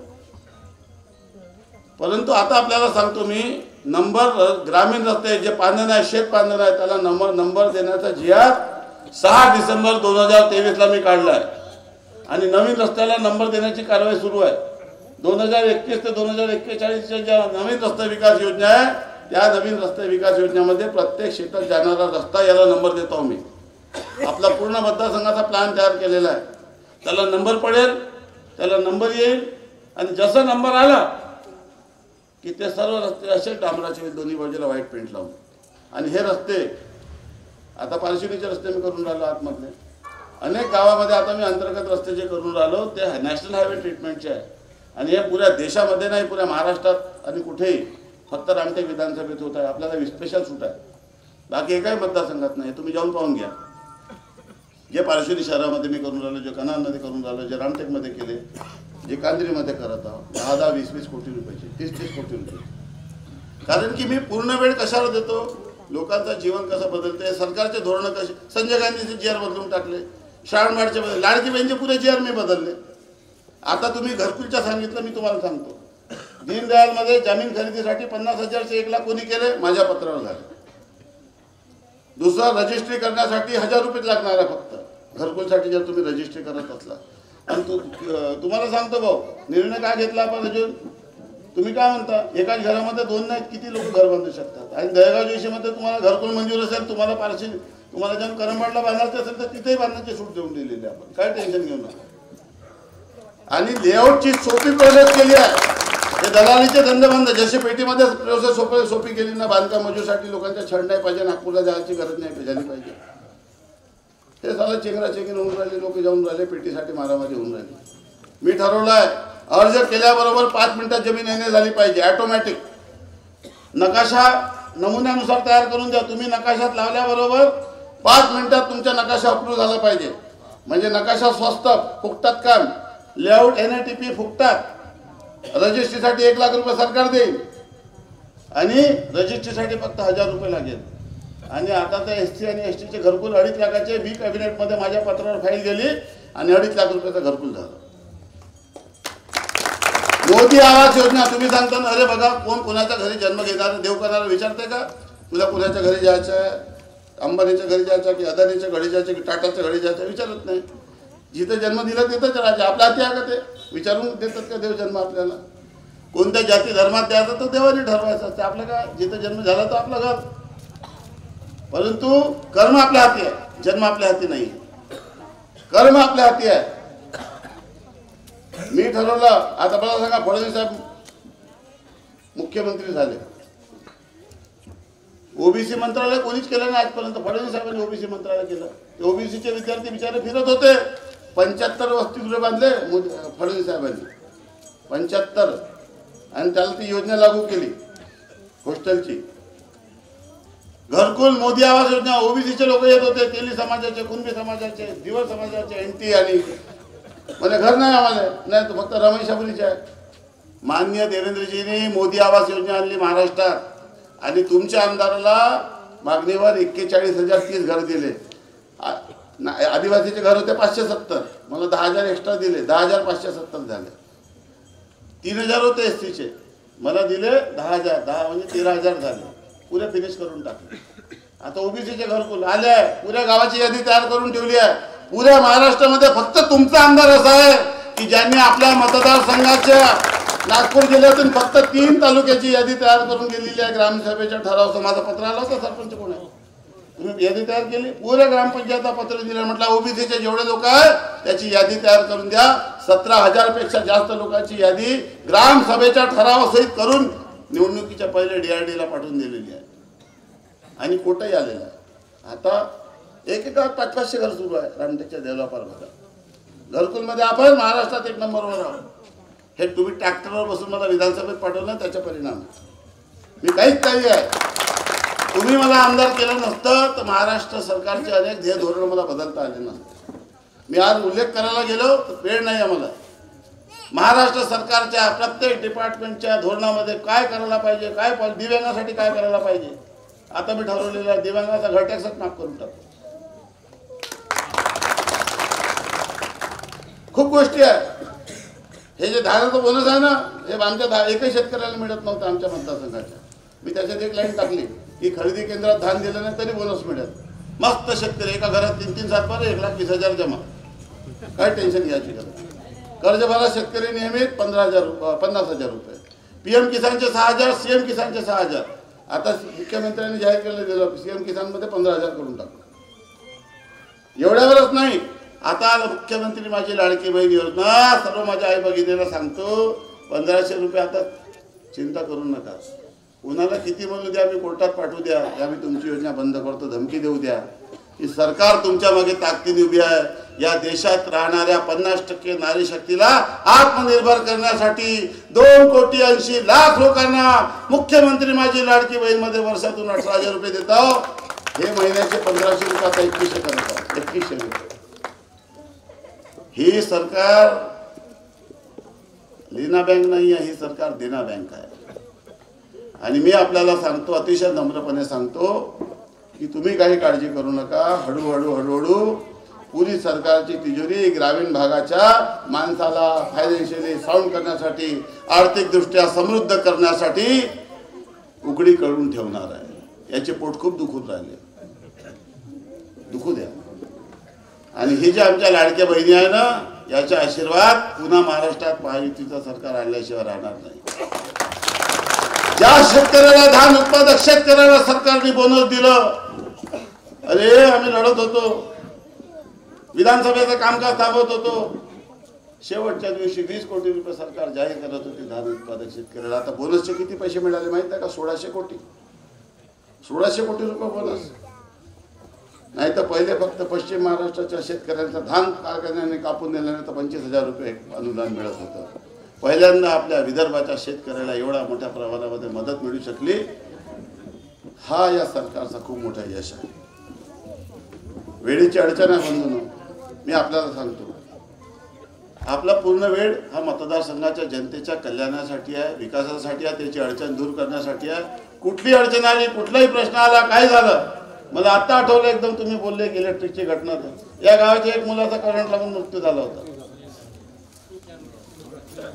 परंतु आता आपल्याला सांगतो मी, नंबर ग्रामीण रस्ते जे पांधन आहे, शेत पांधन आहे, त्याला नंबर देण्याचा GR 6 डिसेंबर 2023ला मी काढलाय. आणि नवीन रस्त्याला नंबर देण्याची कारवाई सुरू आहे. 2021 ते 2041च्या ज्या नवीन रस्ता विकास योजना आहे, त्या नवीन रस्ता विकास योजनेमध्ये प्रत्येक शेतात जाणारा रस्ता याला नंबर देतो मी. आपला पूर्ण मतदारसंघाचा प्लॅन तयार केलेला आहे. त्याला नंबर पडेल, त्याला नंबर येईल, आणि जसा नंबर आला की ते सर्व रस्ते असे डांबराचे दोन्ही बाजूला व्हाईट पेंट लावून. आणि हे रस्ते आता पारशिवनीचे रस्ते मी करून राहिलो आतमधले. अनेक गावामध्ये आता मी अंतर्गत रस्ते जे करून राहिलो ते नॅशनल हायवे ट्रीटमेंटचे आहे. आणि हे पुऱ्या देशामध्ये नाही, पुऱ्या महाराष्ट्रात आणि कुठेही फक्त रामटेक विधानसभेत होत आहे. आपल्याला स्पेशल सूट आहे, बाकी एकाही मतदारसंघात नाही. तुम्ही जाऊन पाहून घ्या. जे पारशिवनी शहरामध्ये मी करून राहिलो, जे कनानमध्ये करून राहिलो, जे रामटेकमध्ये केले, जे कांद्रीमध्ये करत आहोत, 10-20 कोटी रुपयाचे, 30 कोटी रुपये. कारण की मी पूर्ण वेळ कशावर देतो, लोकांचं जीवन कसं बदलते, सरकारचे धोरणं कसे. संजय गांधीचे GR बदलून टाकले, शाळमाडचे बदलले, लाडकी बहिणीचे पुरे GR मी बदलले. आता तुम्ही घरकुलच्या सांगितलं, मी तुम्हाला सांगतो, दीनदयालमध्ये जमीन खरेदीसाठी 50,000चे 1 लाख कोणी केले, माझ्या पत्रावर झाले. दुसरं रजिस्ट्री करण्यासाठी 1000 रुपये लागणार आहे फक्त घरकुलसाठी, जर तुम्ही रजिस्ट्री करत असला. आणि तुम्हाला सांगतो भाऊ, निर्णय काय घेतला आपण अजून. तुम्ही काय म्हणता, एकाच घरामध्ये 2 नाही किती लोक घर बांधू शकतात. आणि दहेगाव जोशीमध्ये तुम्हाला घरकुल मंजूर असेल, तुम्हाला जर करंबाडला बांधायचं असेल तर तिथेही बांधण्याची सूट देऊन दिलेली आपण, काय टेन्शन घेऊ नका. आणि लेआउटची सोपी प्रोसेस केली आहे. हे दलालीचे धंदे बंद, जसे पेटीमध्ये प्रोसेस सोपी केली ना, बांधकाम मजूरसाठी लोकांच्या छड नाही पाहिजे, नागपूरला जायची गरज नाही झाली पाहिजे. हे झालं चेंगरा चेंगरी होऊन राहिले, लोक जाऊन राहिले, पेटीसाठी मारामारी होऊन राहिली. मी ठरवलं आहे, अर्ज केल्याबरोबर 5 मिनिटात जमीन येणे झाली पाहिजे, ऑटोमॅटिक. नकाशा नमुन्यानुसार तयार करून द्या. तुम्ही नकाशात लावल्याबरोबर 5 मिनिटात तुमचा नकाशा अप्रूव्ह झाला पाहिजे. म्हणजे नकाशा स्वस्त, फुकटात काम. लेआउट NATP फुकटात. रजिस्ट्रीसाठी 1 लाख रुपये सरकार देईल आणि रजिस्ट्रीसाठी फक्त 1000 रुपये लागेल. आणि आता त्या SC आणि STचे घरकुल 2.5 लाखाचे बी कॅबिनेटमध्ये माझ्या पत्रावर फाईल गेली आणि 2.5 लाख रुपयाचं घरकुल झालं. मोदी आवास योजना. तुम्ही सांगता ना, अरे बघा कोण कोणाच्या घरी जन्म घेणार, देव करणारा विचारते का तुला कुणाच्या घरी जायचं आहे, अंबानीच्या घरी जायचं की अदानीच्या घरी जायचं की टाटाच्या घरी जायचं, विचारत नाही. जिथे जन्म दिला तिथंच राहायचं. आपल्या हाती आहे का ते, विचारून देतात का देव जन्म आपल्याला. कोणत्या जाती धर्मात द्यायचं तर देवाने ठरवायचं असते. आपलं काय, जिथे जन्म झाला तर आपलं घर. परंतु कर्म आपल्या हाती आहे, जन्म आपल्या हाती नाही. कर्म आपल्या हाती आहे. मी ठरवलं, आता मला सांगा, फडणवीस साहेब मुख्यमंत्री झाले, ओबीसी मंत्रालय कोणीच केलं नाही आजपर्यंत. फडणवीस साहेबांनी ओबीसी मंत्रालय केलं. ते ओबीसीचे विद्यार्थी बिचारे फिरत होते. 75 वसतिगृह बांधले फडणवीस साहेबांनी, 75, आणि त्याला ती योजना लागू केली हॉस्टेलची. घरकुल मोदी आवास योजना, ओबीसीचे लोक येत होते, तेली समाजाचे, कुणबी समाजाचे, दिवर समाजाचे, एनटी, आणि म्हणजे घर नाही आम्हाला, नाही तो फक्त रमेशापुरीचे आहे. माननीय देवेंद्रजींनी मोदी आवास योजना आणली महाराष्ट्रात, आणि तुमच्या आमदाराला मागणीवर 41,030 घर दिले. आदिवासीचे घर होते 570, मला 10,000 एक्स्ट्रा दिले, 10,570 झाले. 3,000 होते एससीचे, मला दिले 10,000, 10 म्हणजे 13,000 झाले. पुरे फिनिश करून टाकले. आता ओबीसीचे घरकुल आले आहे, पुऱ्या गावाची यादी तयार करून ठेवली आहे. पुऱ्या महाराष्ट्रामध्ये फक्त तुमचा आमदार असा आहे की ज्यांनी आपल्या मतदारसंघाच्या नागपूर जिल्ह्यातून फक्त 3 तालुक्याची यादी तयार करून गेलेली आहे. ग्रामसभेच्या ठराव माझा पत्र आला होता, सरपंच कोण आहे, तुम्ही यादी तयार केली, पुऱ्या ग्रामपंचायतला पत्र दिलं, म्हटलं ओबीसीचे जेवढे लोक आहेत त्याची यादी तयार करून द्या. 17,000 पेक्षा जास्त लोकांची यादी ग्रामसभेच्या ठरावासहित करून निवडणुकीच्या पहिले DRDला पाठवून दिलेली आहे, आणि कोटही आलेला आहे. आता एकेका 500-500 घर सुरू आहे रामटेकच्या देवलापार भागात. घरकुलमध्ये आपण महाराष्ट्रात 1 नंबरवर आहोत. हे तुम्ही ट्रॅक्टरवर बसून मला विधानसभेत पाठवलं, त्याचा परिणाम मी काहीच नाही आहे. तुम्ही मला आमदार केलं नसतं तर महाराष्ट्र सरकारचे अनेक ध्येय धोरण मला बदलता आले नसते. मी आज उल्लेख करायला गेलो तर वेळ नाही आहे मला. महाराष्ट्र सरकारच्या प्रत्येक डिपार्टमेंटच्या धोरणामध्ये काय करायला पाहिजे, काय दिव्यांगासाठी काय करायला पाहिजे, आता मी ठरवलेलं आहे. दिव्यांगाचा घर टॅक्सच माफ करून टाकतो. खूप गोष्टी आहेत. हे जे धान्याचं बोनस आहे ना, हे आमच्या एकही शेतकऱ्याला मिळत नव्हतं आमच्या मतदारसंघाच्या. मी त्याच्यात एक लाईन टाकली की खरेदी केंद्रात धान दिलं नाही तरी बोनस मिळेल. मस्त शेतकरी, एका घरात 3-3 सातबार 1,20,000 जमा, काय टेन्शन घ्यायची गरज. कर्ज भरा शेतकरी नियमित 50,000 रुपये. PM किसानचे 6,000, CM किसानचे 6,000. आता मुख्यमंत्र्यांनी जाहीर केलं गेलं CM किसानमध्ये 15,000 करून टाकलं. एवढ्यावरच नाही, आता मुख्यमंत्री माझी लाडकी बहीण योजना सर्व माझ्या आई भगिनीला सांगतो 1,500 रुपये. आता चिंता करू नका, कुणाला किती म्हणू द्या, मी कोर्टात पाठवू द्या, आम्ही तुमची योजना बंद करतो, धमकी देऊ द्या, की सरकार तुमच्या मागे ताकदीने उभी आहे. या देशात राहणाऱ्या 50% नारी शक्तीला आत्मनिर्भर करण्यासाठी 2,80,00,000 लोकांना मुख्यमंत्री माझी लाडकी बहीण मध्ये वर्षातून 18,000 रुपये देतो. हे महिन्याचे 1,500 रुपये आता 2100 करतात, 2100 रुपये. ही सरकार लीना बँक नाही आहे, ही सरकार देना बँक आहे. आणि मी आपल्याला सांगतो, अतिशय नम्रपणे सांगतो की तुम्ही काही काळजी करू नका. हळूहळू पुरी सरकारची तिजोरी ग्रामीण भागाच्या माणसाला फायदेशीर साऊंड करण्यासाठी, आर्थिकदृष्ट्या समृद्ध करण्यासाठी उघडी करून ठेवणार आहे. याचे पोट खूप दुखून राहिले, दुखू द्या. आणि हे जे आमच्या लाडक्या बहिणी आहे ना, याचा आशीर्वाद पुन्हा महाराष्ट्रात महायुतीचं सरकार आणल्याशिवाय राहणार नाही. ज्या शेतकऱ्याला धान उत्पादक शेतकऱ्याला सरकारने बोनस दिलं, अरे आम्ही लढत होतो, विधानसभेचं कामकाज थांबवत होतो, शेवटच्या दिवशी 20 कोटी रुपये सरकार जाहीर करत होती धान उत्पादक शेतकऱ्याला. आता बोनसचे किती पैसे मिळाले माहित आहे का? 1,600 कोटी, 1,600 कोटी रुपये बोनस. नाही तर पहिले फक्त पश्चिम महाराष्ट्राच्या शेतकऱ्यांचा धान कारखान्याने कापून दिल्यानंतर 25,000 रुपये अनुदान मिळत होतं. पहिल्यांदा आपल्या विदर्भाच्या शेतकऱ्याला एवढा मोठ्या प्रमाणामध्ये मदत मिळू शकली, हा या सरकारचा खूप मोठा यश आहे. वेळेची अडचण आहे बंधूंनो, मी आपल्याला सांगतो, आपला पूर्ण वेळ हा मतदारसंघाच्या जनतेच्या कल्याणासाठी आहे, विकासासाठी आहे, त्याची अडचण दूर करण्यासाठी आहे. कुठली अडचण आली, कुठलाही प्रश्न आला, काय झालं, मला आता आठवलं एकदम तुम्ही बोलले की इलेक्ट्रिकची घटना. या गावाच्या एक मुलाचा करंट लागून मृत्यू झाला होता.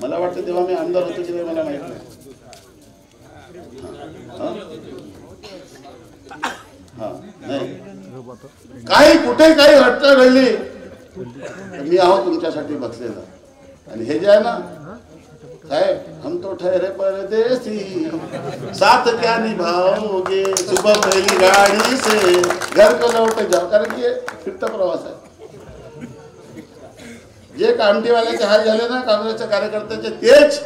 मला वाटतं तेव्हा मी आमदार होतो की नाही मला माहित नाही. नाही, काही कुठे काही घटना घडली, मी आहो तुमच्यासाठी बसलेला. आणि हे जे आहे ना साहेब, हम तो ठहरे परदेसी, साथ क्या निभाओगे, सुबह पहली गाड़ी से घर को लौट जाओ. कारण की फिरता प्रवास आहे. जे कामठीवाल्याचे हाल झाले ना काँग्रेसच्या कार्यकर्त्याचे, तेच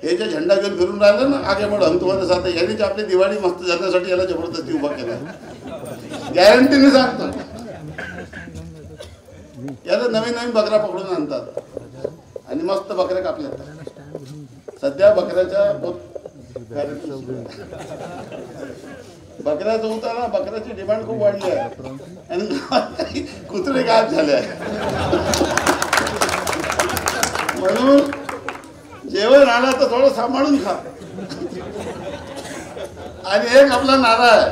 हे जे झेंडा घेऊन फिरून राहिलं ना आगे बढ हम तुम्हाला साथ है, यांनी आपली दिवाळी मस्त जाण्यासाठी याला जबरदस्ती उभा केला. गॅरंटीने सांगतो, याला नवीन नवीन बकरा पकडून आणतात आणि मस्त बकऱ्या कापल्यात. सध्या बकऱ्याच्या बकऱ्याचा उतारा, बकऱ्याची डिमांड खूप वाढली आहे आणि कुत्रे गायब झाले आहे. म्हणून जेवण आला तर थोडं सांभाळून खा. आणि एक आपला नारा आहे,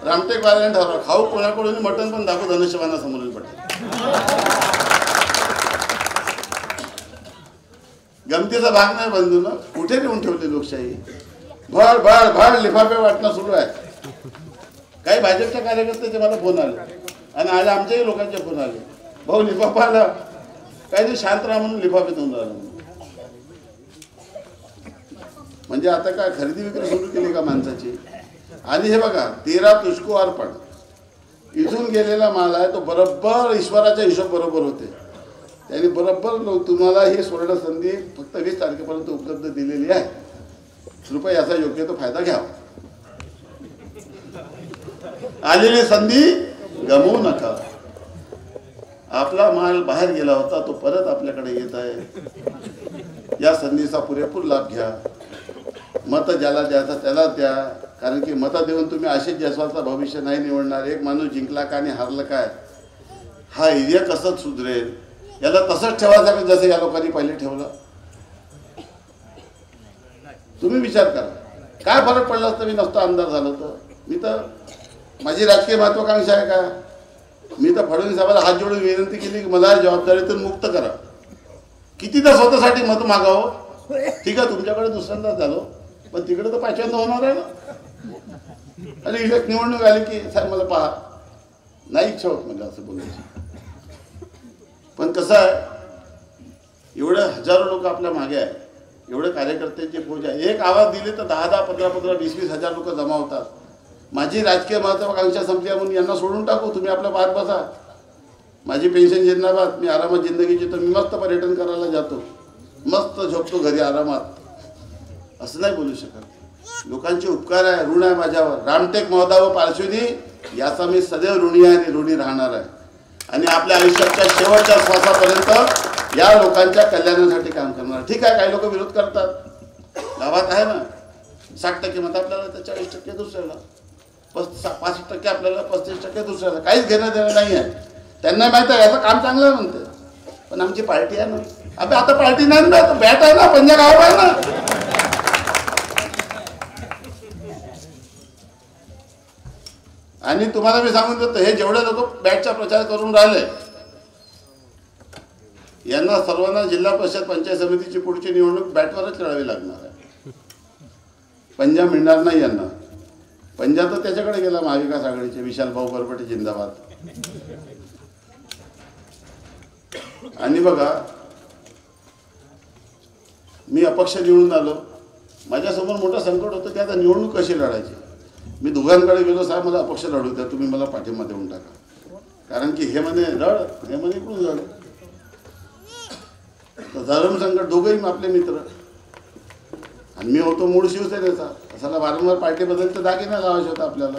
रामटेक वाल्याने ठरवा, खाऊ कोणाकडून मटण पण दाखवू धनुष्यबाणा समोरील पटेल. गमतीचा भाग नाही बंधू ना, कुठे नेऊन ठेवली लोकशाही. भड भड भड लिफाफे वाटणं सुरू आहे. काही भाजपच्या कार्यकर्त्याचे मला फोन आले आणि आज आमच्याही लोकांचे फोन आले, भाऊ लिफाफा आला, काही शांत राहा म्हणून लिफाफे देऊन राहिला. म्हणजे आता काय खरेदी विक्री सुरू केली का माणसाची. आणि हे बघा 13 तुझको अर्पण, इथून गेलेला माल आहे तो बरोबर ईश्वराच्या हिशोब बरोबर होते. त्यांनी बरोबर तुम्हाला ही स्वर्ण संधी फक्त 20 तारखेपर्यंत उपलब्ध दिलेली आहे. कृपया याचा योग्य तो फायदा घ्यावा. आलेली संधी गमवू नका. आपला माल बाहेर गेला होता तो परत आपल्याकडे येत आहे. या संधीचा पुरेपूर लाभ घ्या. मत ज्याला द्यायचं त्याला द्या, कारण की मतं देऊन तुम्ही आशिष जयस्वालचं भविष्य नाही निवडणार. एक माणूस जिंकला का आणि हारलं काय, हा एरिया कसं सुधरेल, याला तसंच ठेवायचं जसं या लोकांनी पहिले ठेवलं. तुम्ही विचार करा, काय फरक पडला असता मी नसतो आमदार झालो तर. मी तर माझी राजकीय महत्वाकांक्षा आहे का, मी तर फडणवीस साहेबांना हात जोडून विनंती केली की मला जबाबदारीतून मुक्त करा. कितीदा स्वतःसाठी मत मागावं. ठीक आहे तुमच्याकडे दुसऱ्यांदा झालो, पण तिकडे तर पाचव्यांदा होणार आहे ना. आणि इलेक्ट निवडणूक आली की साहेब मला पहा, नाही इच्छा होत म्हणजे असं बोलायची. पण कसं आहे, एवढे हजारो लोक आपल्या मागे आहे, एवढे कार्यकर्त्यांची फौज आहे. एक आवाज दिले तर 10-10, 15-15, 20-20 हजार लोक जमा होतात. माझी राजकीय महत्वाकांक्षा संपली म्हणून यांना सोडून टाकू, तुम्ही आपल्या पाहत बसा. माझी पेन्शन जिंदाबाद, मी आरामात जिंदगी जितो. मी मस्त पर्यटन करायला जातो, मस्त झोपतो घरी आरामात. असं नाही बोलू शकत. लोकांचे उपकार आहे, ऋण आहे माझ्यावर. रामटेक महोदा व पार्श्वनी याचा मी सदैव ऋणी आहे आणि ऋणी राहणार आहे. आणि आपल्या आयुष्याच्या शेवटच्या श्वासापर्यंत या लोकांच्या कल्याणासाठी काम करणार. ठीक आहे, काही लोक विरोध करतात, गावात आहे ना 60% मत आपल्याला तर 40% दुसऱ्याला, 65% आपल्याला, 35% दुसऱ्याला. काहीच घेणं देणं नाही आहे. त्यांना माहिती आहे याचं काम चांगलं आहे म्हणते, पण आमची पार्टी आहे ना. अबे आता पार्टी नाही ना, तर बॅट आहे ना, पंजा गाव आहे ना. आणि तुम्हाला मी सांगून देतो, हे जेवढे लोक बॅटचा प्रचार करून राहिले यांना सर्वांना जिल्हा परिषद पंचायत समितीची पुढची निवडणूक बॅटवरच लढावी लागणार आहे. पंजा मिळणार नाही यांना. पंजा तर त्याच्याकडे गेला महाविकास आघाडीचे विशाल भाऊ बरपटे जिंदाबाद. आणि बघा मी अपक्ष निवडून आलो, माझ्यासमोर मोठं संकट होतं की आता निवडणूक कशी लढायची. मी दोघांकडे गेलो, साहेब मला अपक्ष लढू द्या, तुम्ही मला पाठिंबा देऊन टाका. कारण की हे म्हणे रड, हे म्हणे इकडून रड. तर धर्म संकट, दोघंही आपले मित्र. आणि मी होतो मूळ शिवसेनेचा, असाला वारंवार पार्टी बदलते दागिना लावायचे होता आपल्याला.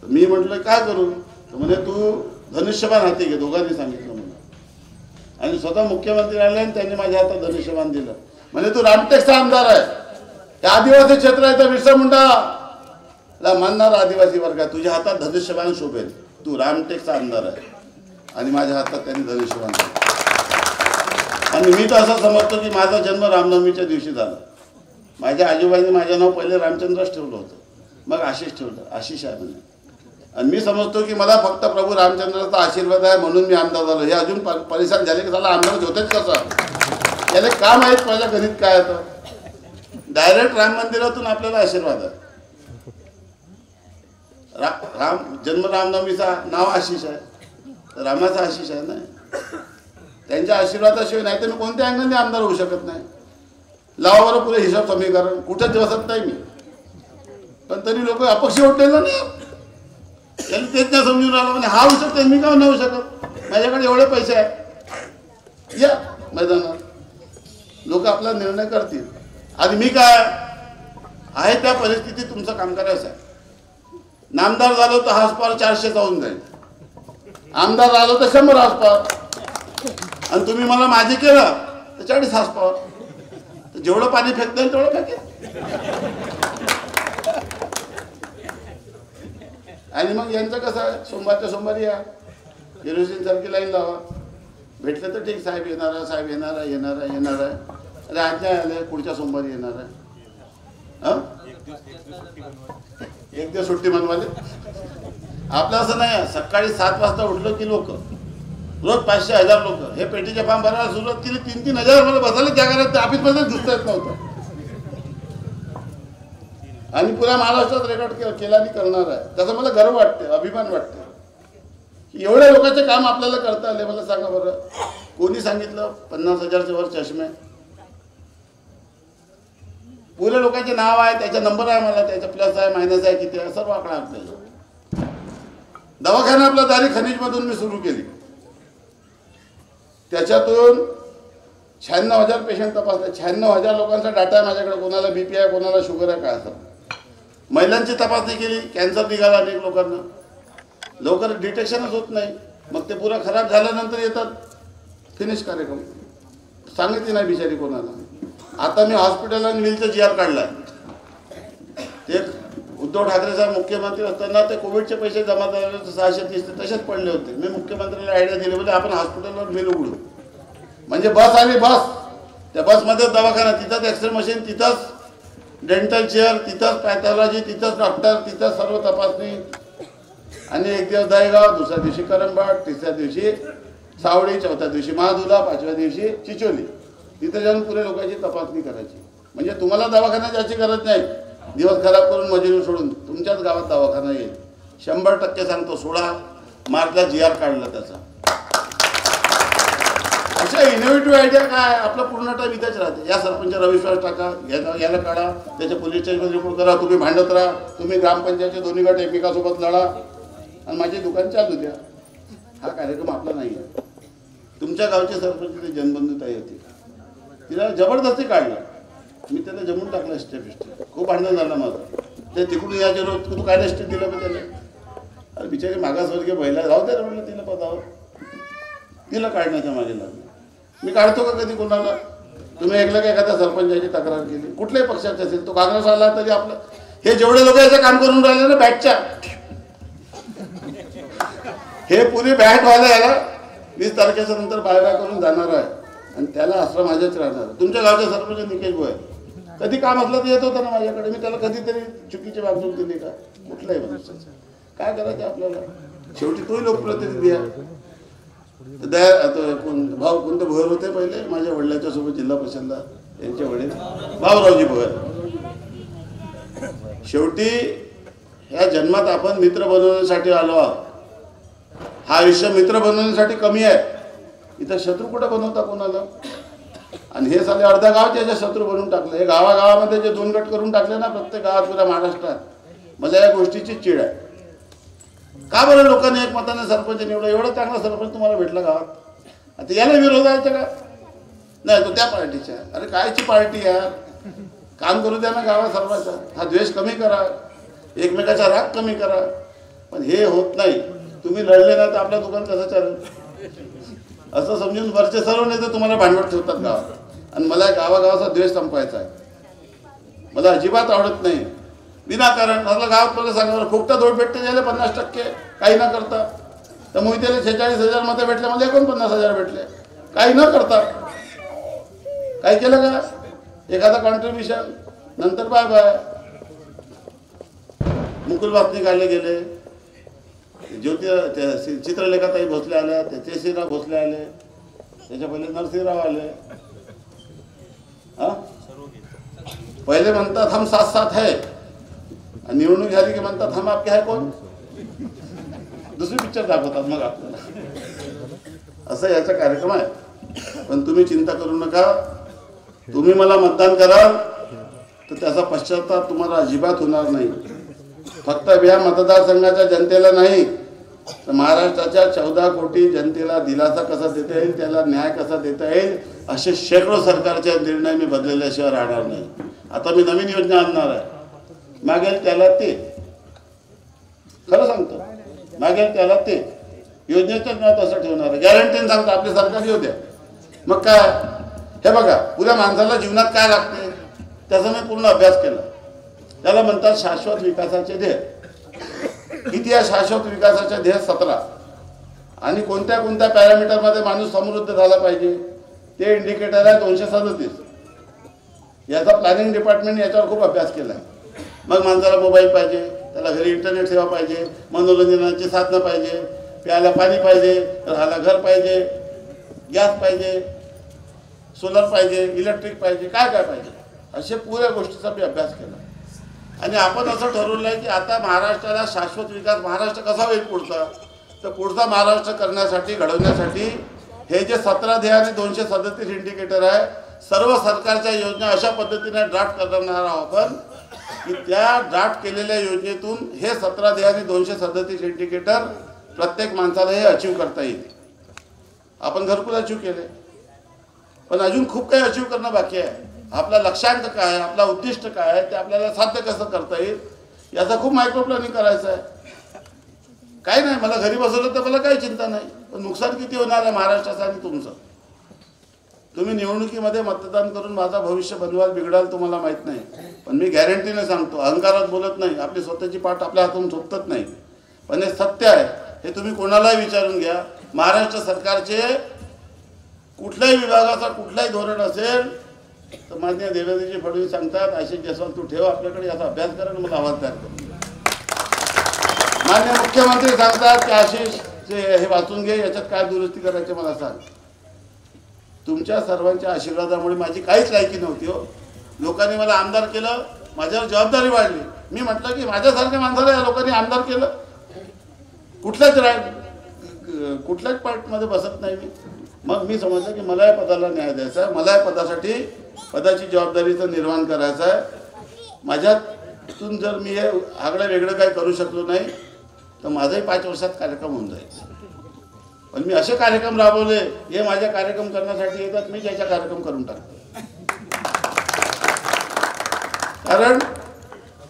मी म्हटलं काय करू, तर म्हणे तू धनुष्यबाण हाती घे. दोघांनी सांगितलं मला. आणि स्वतः मुख्यमंत्री आले आणि त्यांनी माझ्या हातात धनुष्यबाण दिलं. म्हणजे तू रामटेकचा आमदार आहे, त्या आदिवासी क्षेत्र आहे, तर बिरसा मुंडाला मानणारा आदिवासी वर्ग आहे, तुझ्या हातात धनुष्यबाण शोभेल. तू रामटेकचा आमदार आहे. आणि माझ्या हातात त्यांनी धनुष्यबाण दिलं. आणि मी तर असं समजतो की माझा जन्म रामनवमीच्या दिवशी झाला. माझ्या आजोबांनी माझं नाव पहिले रामचंद्रच ठेवलं होतं, मग आशिष ठेवलं, आशिष आहे म्हणजे. आणि मी समजतो की मला फक्त प्रभू रामचंद्राचा आशीर्वाद आहे म्हणून मी आमदार झालो. हे अजून परेशान झाले की त्याला आमदार होतेच कसं. याला का माहीत माझ्या गणित काय होतं. डायरेक्ट राम मंदिरातून आपल्याला आशीर्वाद आहे. राम जन्म रामनवमीचा नाव आशिष आहे, रामाचा आशिष आहे ना. त्यांच्या आशीर्वादाशिवाय नाही तर मी कोणत्या अँगलने आमदार होऊ शकत नाही. लावा बरं पुरे हिशोब समीकरण, कुठेच बसत नाही मी. पण तरी लोक अपक्ष उठलेलं नाही, त्यांनी तेच नाही समजून राहिलं. म्हणजे हा होऊ शकतो, मी का नाही होऊ शकत. माझ्याकडे एवढे पैसे आहेत, या मैदानात, लोक आपला निर्णय करतील. आणि मी काय आहे त्या परिस्थितीत तुमचं काम करायचं आहे. नामदार झालो तर हासपार 400 जाऊन जाईल, आमदार झालो तर 100 हासपार, आणि तुम्ही मला माझे केलं तर 40 हासपार. तर जेवढं पाणी फेकता येईल तेवढं फेकेल. आणि मग यांचं कसं आहे, सोमवारच्या सोमवारी या केरोसिन सारखी लाईन लावा, भेटलं तर ठीक, साहेब येणार आहे, साहेब येणार आहे, येणार आहे, येणार आहे. अरे आज नाही आले, पुढच्या सोमवारी येणार आहे. एक दिवस सुट्टी बनवाले. आपलं असं नाही आहे. सकाळी 7 वाजता उठलो की लोक रोज 500-1000 लोक हे पेटीचे फॉर्म भरायला सुरुवात केली. 3-3 हजार मला बसायला जागा नाही, ऑफिसमध्ये दिसता येत नव्हतं. आणि पुऱ्या महाराष्ट्रात रेकॉर्ड केला आणि करणार आहे. त्याचा मला गर्व वाटते, अभिमान वाटते की एवढ्या लोकांचे काम आपल्याला करता आले. मला सांगा बरं, कोणी सांगितलं 50,000च्या वर चष्मे? पुरे लोकांचे नाव आहे, त्याचा नंबर आहे, मला त्याचा प्लस आहे, मायनस आहे, किती आहे, सर्व आकडा आपल्याला. दवाखाना आपला दारी खनिजमधून मी सुरू केली, त्याच्यातून 96,000 पेशंट तपासले. 96,000 लोकांचा डाटा आहे माझ्याकडे. कोणाला बीपी आहे, कोणाला शुगर आहे, काय असं. महिलांची तपासणी केली, कॅन्सर निघाला अनेक लोकांना. लवकर डिटेक्शनच होत नाही, मग ते पुरा खराब झाल्यानंतर येतात, फिनिश कार्यक्रम. सांगितली नाही बिचारी कोणाला. आता मी हॉस्पिटल आणि मिलचा GR काढला. ते उद्धव ठाकरे साहेब मुख्यमंत्री असताना ते कोविडचे पैसे जमा झाले 630 तसेच पडले होते. मी मुख्यमंत्र्याला आयडिया दिली, म्हणजे आपण हॉस्पिटलवर मिल उघडू. म्हणजे बस आली, बस त्या बसमध्ये दवाखाना, तिथंच एक्सरे मशीन, तिथंच डेंटल चेअर, तिथंच पॅथॉलॉजी, तिथंच डॉक्टर, तिथंच सर्व तपासणी. आणि एक दिवस दहेगाव, दुसऱ्या दिवशी करंबाड, तिसऱ्या दिवशी सावडी, चौथ्या दिवशी महादुला, 5व्या दिवशी चिचोली. तिथे जाऊन पुरे लोकांची तपासणी करायची. म्हणजे तुम्हाला दवाखाना जायची गरज नाही. दिवस खराब करून मजुरी सोडून तुमच्याच गावात दवाखाना येईल. 100% सांगतो. 16 मार्चला GR काढला त्याचा. अशा इनोव्हेटिव्ह आयडिया काय, आपला पूर्ण टाइम इथेच राहते. या सरपंचावर अविश्वास टाका, याला काढा, त्याच्या पोलीस स्टेशनमध्ये रिपोर्ट करा, तुम्ही भांडत राहा, तुम्ही ग्रामपंचायतचे दोन्ही गट एकमेकासोबत लढा आणि माझी दुकान चालू द्या. हा कार्यक्रम आपला नाही आहे. तुमच्या गावचे सरपंच ते जनबंधुताई होती, तिला जबरदस्ती काढला. मी त्याला जमून टाकलं स्टेप. खूप भांडण झालं माझं. ते तिकडून याचे रोज तू काय स्टेप दिलं मग त्याला. अरे बिचारी मागासवर्गीय महिला राहू दे म्हटलं तिला पदावर, तिला काढण्याच्या मागे लागलं. मी काढतो का कधी कोणाला? तुम्ही ऐकलं का एखाद्या सरपंचाची तक्रार केली, कुठल्याही पक्षाचे असेल, तो काँग्रेस आला तरी आपलं हे जेवढे लोक याचं काम करून राहिले ना बॅटच्या, हे पुरी बॅट व्हायला याला 20 तारखेच्या नंतर बायबा करून जाणार आहे. आणि त्याला आश्रम माझ्याच राहणार. तुमच्या गावच्या सरपंच निकेश भाऊ कधी काम असलं तर येत होतं ना माझ्याकडे. मी त्याला कधीतरी चुकीची वागणूक दिली का? कुठल्याही मनुष्याचं काय करायचं आपल्याला? शेवटी तोही लोकप्रतिनिधी आहे. कोण भाऊ कोणते भोयर होते पहिले माझ्या वडिलांच्या सोबत जिल्हा परिषदला, यांचे वडील भाऊरावजी भोयर. शेवटी ह्या जन्मात आपण मित्र बनवण्यासाठी आलो आहोत. हा आयुष्य मित्र बनवण्यासाठी कमी आहे. इथं शत्रू कुठं बनवता कोणाला? आणि हे साले अर्ध्या गावाचे याच्या शत्रू बनवून टाकले. हे गावागावामध्ये जे 2 गट करून टाकले ना प्रत्येक गावात पुऱ्या महाराष्ट्रात, मला या गोष्टीची चीड आहे. का बरं लोकांनी एकमताने सरपंच निवडा? एवढा चांगला सरपंच तुम्हाला भेटला गावात, आता याला विरोध आहे का? नाही, तो त्या पार्टीचा. अरे कायची पार्टी यार, काम करू द्या ना गावात सर्वांचा. हा द्वेष कमी करा, एकमेकाचा राग कमी करा. पण हे होत नाही. तुम्ही लढले ना तर आपलं दुकान कसं चालेल असं समजून वरचे सर्व नेते तुम्हाला भांडवल ठेवतात गावात. आणि मला गावागावाचा द्वेष संपवायचा आहे. मला अजिबात आवडत नाही विनाकारण. असलं गावात मला सांगा, फुकटा जोड भेटते गेले 50% काही न करता. तर मोहितेला 46,000 मतं भेटले, मला 49,000 भेटले काही न करता. काय केलं का? एखादा कॉन्ट्रीब्युशन, नंतर बाय बाय. मुकुल वासनिक आले गेले, ज्योती चित्रलेखाताई भोसले आल्या, तेजश्रीराव भोसले आले, त्याच्या पहिले नरसिंहराव आले. पहिले म्हणतात हम साथ साथ है, निवडणूक झाली की म्हणतात हम आपके है कोण. दुसरी पिक्चर दाखवतात मग आपल्याला. असं याचा कार्यक्रम आहे. पण तुम्ही चिंता करू नका. तुम्ही मला मतदान कराल तर त्याचा पश्चाताप तुम्हाला अजिबात होणार नाही. फक्त या मतदारसंघाच्या जनतेला नाही, तर महाराष्ट्राच्या 14 कोटी जनतेला दिलासा कसा देता येईल, त्याला न्याय कसा देता येईल, असे शेकडो सरकारचे निर्णय मी बदलल्याशिवाय राहणार नाही. आता मी नवीन योजना आणणार आहे. मागेल त्याला ते, खरं सांगतो, मागेल त्याला ते योजनेचं नाव तसं ठेवणार आहे. गॅरंटीने सांगतो आपली सरकार येऊ द्या. मग काय, हे बघा, पुऱ्या माणसाला जीवनात काय लागते त्याचा मी पूर्ण अभ्यास केला. त्याला म्हणतात शाश्वत विकासाचे ध्येय. किती आहे शाश्वत विकासाचे ध्येय? 17. आणि कोणत्या कोणत्या पॅरामीटरमध्ये माणूस समृद्ध झाला पाहिजे ते इंडिकेटर आहे 237. याचा प्लॅनिंग डिपार्टमेंट याच्यावर खूप अभ्यास केला आहे. मग माणसाला मोबाईल पाहिजे, त्याला घरी इंटरनेट सेवा पाहिजे, मनोरंजनाची साधनं पाहिजे, प्यायला पाणी पाहिजे, राहायला घर पाहिजे, गॅस पाहिजे, सोलर पाहिजे, इलेक्ट्रिक पाहिजे, काय काय पाहिजे, असे पुऱ्या गोष्टीचा मी अभ्यास केला. आणि आपण असं ठरवलं आहे की आता महाराष्ट्राला शाश्वत विकास महाराष्ट्र कसा होईल पुढचा, तर पुढचा महाराष्ट्र करण्यासाठी, घडवण्यासाठी हे जे 17 ध्येय आणि 237 इंडिकेटर आहे, सर्व सरकारच्या योजना अशा पद्धतीने ड्राफ्ट करणार आहोत आपण की त्या ड्राफ्ट केलेल्या योजनेतून हे 17 ध्येय आणि 237 इंडिकेटर प्रत्येक माणसाला हे अचीव करता येईल. आपण घरकुल अचीव केले, पण अजून खूप काही अचीव करणं बाकी आहे. आपला लक्ष्यांक काय आहे, आपला उद्दिष्ट काय आहे, ते आपल्याला साध्य कसं करता येईल याचा खूप मायक्रो प्लॅनिंग करायचं आहे. काही नाही, मला घरी बसवलं तर मला काही चिंता नाही, पण नुकसान किती होणार आहे महाराष्ट्राचं आणि तुमचं. तुम्ही निवडणुकीमध्ये मतदान करून माझा भविष्य बनवाल बिघडाल तुम्हाला माहीत नाही, पण मी गॅरंटीने सांगतो, अहंकारात बोलत नाही, आपली स्वतःची पाठ आपल्या हातून झोपतच नाही, पण हे सत्य आहे. हे तुम्ही कोणालाही विचारून घ्या. महाराष्ट्र सरकारचे कुठल्याही विभागाचा कुठलाही धोरण असेल तर माननीय देवेंद्रजी फडणवीस सांगतात, आशिष जयस्वाल तू ठेव आपल्याकडे, याचा अभ्यास करा आणि मला आवाज तयार करून द्या. माननीय मुख्यमंत्री सांगतात की आशिष हे वाचून घे, याच्यात काय दुरुस्ती करायची मला सांग. तुमच्या सर्वांच्या आशीर्वादामुळे माझी काहीच लायकी नव्हती हो. लोकांनी मला आमदार केलं, माझ्यावर जबाबदारी वाढली. मी म्हटलं की माझ्यासारख्या माणसाला या लोकांनी आमदार केलं, कुठल्याच पार्टमध्ये बसत नाही मी. मग मी समजलं की मला या पदाला न्याय द्यायचा आहे, मला या पदासाठी पदाची जबाबदारीचं निर्माण करायचं आहे. माझ्यातून जर मी हे आगळं वेगळं काही करू शकलो नाही तर माझाही 5 वर्षात कार्यक्रम होऊन जाईल. पण मी असे कार्यक्रम राबवले, हे माझ्या कार्यक्रम करण्यासाठी येतात, मी त्याच्या कार्यक्रम करून टाकतो. कारण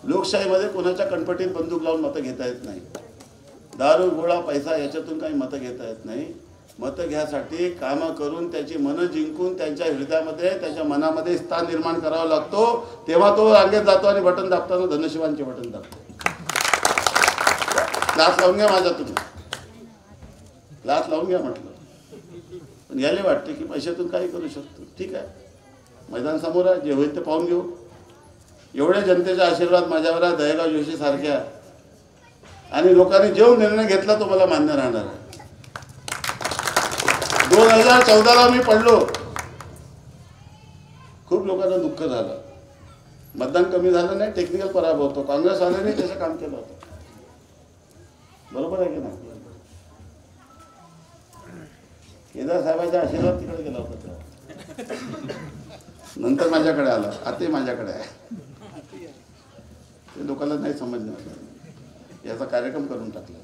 लोकशाहीमध्ये कोणाच्या कणपटीत बंदूक लावून मतं घेता येत नाही. दारू गोळा पैसा याच्यातून काही मतं घेता येत नाही. मतं घ्यासाठी कामं करून त्याची मनं जिंकून त्यांच्या हृदयामध्ये, त्याच्या मनामध्ये स्थान निर्माण करावा लागतो. तेव्हा तो रांगेत जातो आणि बटन दाबताना धनुष्यबाणचे बटन दाबतो. क्लास लावून घ्या माझ्या, तुम्ही क्लास लावून घ्या म्हटलं. पण याला वाटते की पैशातून काही करू शकतो. ठीक आहे, मैदान समोर आहे, जे होईल ते पाहून घेऊ. एवढे जनतेचा आशीर्वाद माझ्यावर आहे, दयागाव जोशी सारख्या, आणि लोकांनी जो निर्णय घेतला तो मला मान्य राहणार आहे. 2014ला मी पडलो, खूप लोकांना दुःख झालं, मतदान कमी झालं नाही, टेक्निकल पराभव होतो. काँग्रेसवाल्यांनी त्याचं काम केलं होतं, बरोबर आहे की नाही. केदार साहेबांचा आशीर्वाद तिकडे गेला होता, नंतर माझ्याकडे आला, आता माझ्याकडे आहे. ते लोकांना नाही समजणार, याचा कार्यक्रम करून टाकला.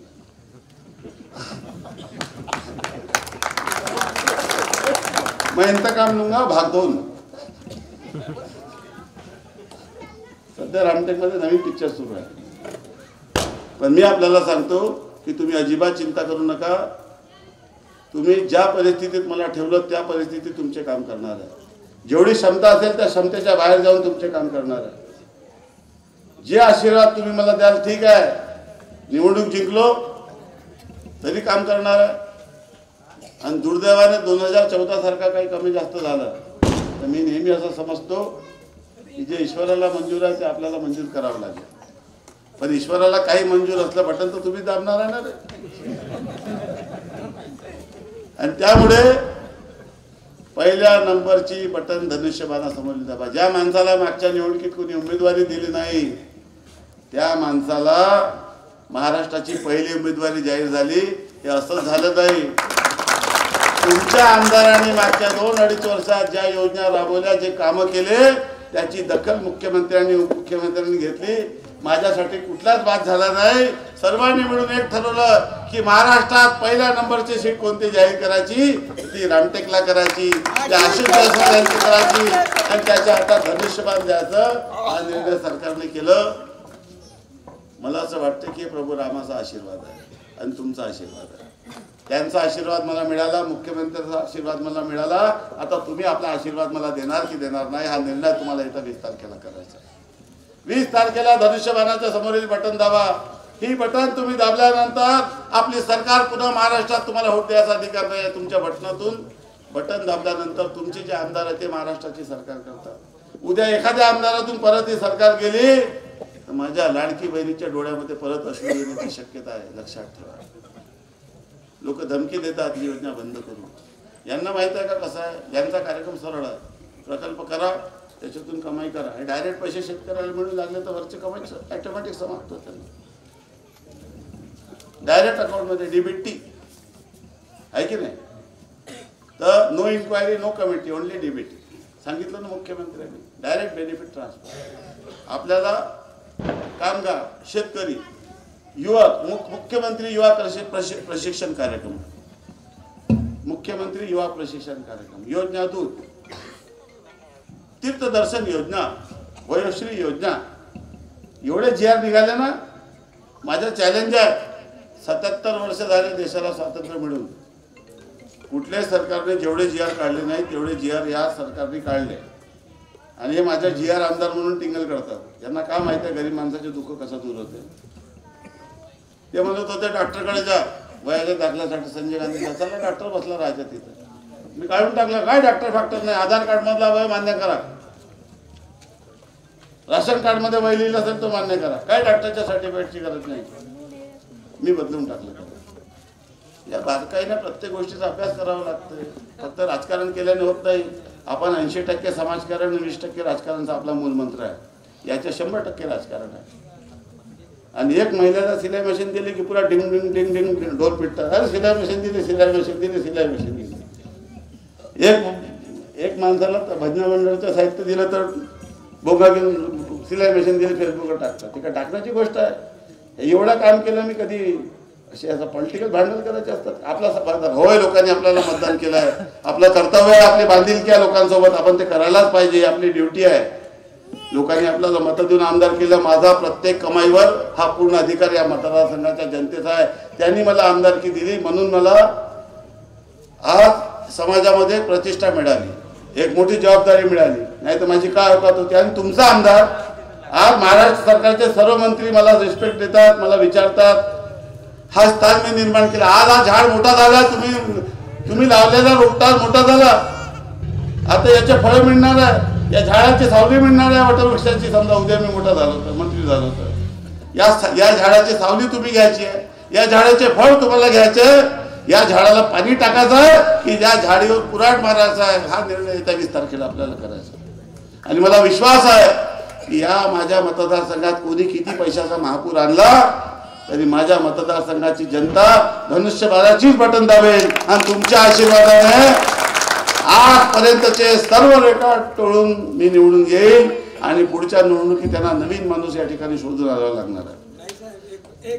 मैं इंतकाम लूंगा भाग 2. सध्या रामटेकमध्ये नवीन पिक्चर सुरू आहे. पण मी आपल्याला सांगतो की तुम्ही अजिबात चिंता करू नका. तुम्ही ज्या परिस्थितीत मला ठेवलं त्या परिस्थितीत तुमचे काम करणार आहे. जेवढी क्षमता असेल त्या क्षमतेच्या बाहेर जाऊन तुमचे काम करणार आहे. जे आशीर्वाद तुम्ही मला द्याल, ठीक आहे, निवडणूक जिंकलो तरी काम करणार आहे. आणि दुर्दैवाने 2014 सारखा काही कमी जास्त झालं तर मी नेहमी असं समजतो की जे ईश्वराला मंजूर आहे ते आपल्याला मंजूर करावं लागेल. पण ईश्वराला काही मंजूर असलं बटन तर तुम्ही दाबणार आहे ना रे. आणि त्यामुळे पहिल्या नंबरची बटन धनुष्यबाणासमोर दाबा. ज्या माणसाला मागच्या निवडणुकीत कोणी उमेदवारी दिली नाही त्या माणसाला महाराष्ट्राची पहिली उमेदवारी जाहीर झाली. हे असं झालं नाही. तुमच्या आमदारांनी मागच्या 2-2.5 वर्षात ज्या योजना राबवल्या, जे कामं केले, त्याची दखल मुख्यमंत्र्यांनी उपमुख्यमंत्र्यांनी घेतली. माझ्यासाठी कुठलाच वाद झाला नाही. सर्वांनी मिळून एक ठरवलं की महाराष्ट्रात पहिल्या नंबरची सीट कोणती जाहीर करायची, ती रामटेकला करायची, त्या आशिष जायची करायची आणि त्याच्या हातात धनुष्यबाण द्यायचं. हा निर्णय सरकारने केलं. मला असं वाटतं की प्रभू रामाचा आशीर्वाद आहे आणि तुमचा आशीर्वाद आहे. त्यांचा आशीर्वाद मला मिळाला, मुख्यमंत्र्यांचा आशीर्वाद मला मिळाला. आता तुम्ही आपला आशीर्वाद मला देणार की देणार नाही हा निर्णय तुम्हाला इथं 20 तारखेला करायचा. 20 तारखेला धनुष्यबाणाच्या समोरील बटन दाबा. ही बटन तुम्ही दाबल्यानंतर आपली सरकार पुन्हा महाराष्ट्रात तुम्हाला व्होट द्यायचा अधिकार नाही. तुमच्या बटनातून बटन दाबल्यानंतर तुमचे जे आमदार आहेत ते महाराष्ट्राची सरकार करतात. उद्या एखाद्या आमदारातून परत ही सरकार गेली तर माझ्या लाडकी बहिणीच्या डोळ्यामध्ये परत अश्रू येण्याची शक्यता आहे. लक्षात ठेवा. लोक धमकी देतात ही योजना बंद करू. यांना माहित आहे का कसं आहे? यांचा कार्यक्रम सरळ आहे. प्रकल्प करा, त्याच्यातून कमाई करा आणि डायरेक्ट पैसे शेतकऱ्याला मिळू लागले तर वरचे कमाई ऑटोमॅटिक समाप्त होतं. डायरेक्ट अकाउंटमध्ये डीबीटी आहे की नाही? तर no inquiry no committee only DBT सांगितलं ना मुख्यमंत्र्यांनी. Direct benefit transfer. आपल्याला कामगार, शेतकरी, युवक, मुख्यमंत्री युवा प्रशिक्षण कार्यक्रम, मुख्यमंत्री युवा प्रशिक्षण कार्यक्रम, योजना दूत, तीर्थदर्शन योजना, वयोश्री योजना, एवढे GR निघाले ना. माझं चॅलेंज आहे, 77 वर्ष झाले देशाला स्वातंत्र्य मिळून कुठल्याही सरकारने जेवढे GR काढले नाही तेवढे GR या सरकारने काढले. आणि हे माझ्या GR आमदार म्हणून टिंगल करतात. यांना काय माहिती आहे गरीब माणसाचे दुःख कसं दूर होते. ते म्हणत होते डॉक्टरकडे जा वयाच्या दाखल्यासाठी. संजय गांधी चला डॉक्टर बसला राहायचा तिथं. मी काढून टाकलं. काय डॉक्टर फॅक्टर नाही. आधार कार्ड मधला वय मान्य करा, राशन कार्ड मध्ये वय लिहिलं असेल तो मान्य करा. काय डॉक्टरच्या सर्टिफिकेटची गरज नाही. मी बदलून टाकलं. या बारकाईने प्रत्येक गोष्टीचा अभ्यास करावा लागतोय. फक्त राजकारण केल्याने होत नाही. आपण 80% समाजकारण आणि 20% राजकारणचा आपला मूलमंत्र आहे. याच्या 100% राजकारण आहे. आणि एक महिन्याला सिलाई मशीन दिली की पुरा डिंग डिंग डिंग डिंग ढोल पिटतात. अरे सिलाई मशीन दिली, सिलाई मशीन दिली, सिलाई मशीन दिली. एक माणसाला भजन मंडळाचं साहित्य दिलं तर बोगा घेऊन सिलाई मशीन दिली फेसबुकवर टाकतात. ती काय टाकण्याची गोष्ट आहे? एवढं काम केलं मी कधी असे असं पॉलिटिकल भांडण करायचे असतात. आपला होय लोकांनी आपल्याला मतदान केलं आहे, आपलं कर्तव्य आहे, आपली बांधिलकी आहे लोकांसोबत, आपण ते करायलाच पाहिजे, आपली ड्युटी आहे. लोकांनी आपल्याला मतं देऊन आमदार केलं. माझा प्रत्येक कमाईवर हा पूर्ण अधिकार या मतदारसंघाच्या जनतेचा आहे. त्यांनी मला आमदारकी दिली म्हणून मला आज समाजामध्ये प्रतिष्ठा मिळाली, एक मोठी जबाबदारी मिळाली. नाही तर माझी काय औकात होती. आणि तुमचा आमदार आज महाराष्ट्र सरकारचे सर्व मंत्री मला रिस्पेक्ट देतात, मला विचारतात. हा स्थान मी निर्माण केला. आज हा झाड मोठा झाला, तुम्ही लावलेला रोपटा मोठा झाला. आता याचे फळ मिळणार आहे, या झाडाची सावली मिळणार आहे. वटवृक्षाची समजा उद्या मी मोठा झालो तर मंत्री झालो तर या झाडाची सावली तुम्ही घ्यायची आहे, या झाडाचे फळ तुम्हाला घ्यायचे, या झाडाला पाणी टाकायचं आहे की या झाडीवर कुऱ्हाड मारायचा आहे. हा निर्णय येत्या 20 तारखेला आपल्याला करायचा. आणि मला विश्वास आहे की या माझ्या मतदारसंघात कोणी किती पैशाचा महापूर आणला तरी माझ्या मतदारसंघाची जनता धनुष्यबाणाचीच बटन दाबेल. आणि तुमच्या आशीर्वादाने आजपर्यंतचे सर्व रेकॉर्ड तोडून मी निवडून येईल. आणि पुढच्या निवडणुकीत त्यांना नवीन माणूस या ठिकाणी शोधून आणावा लागणार आहे.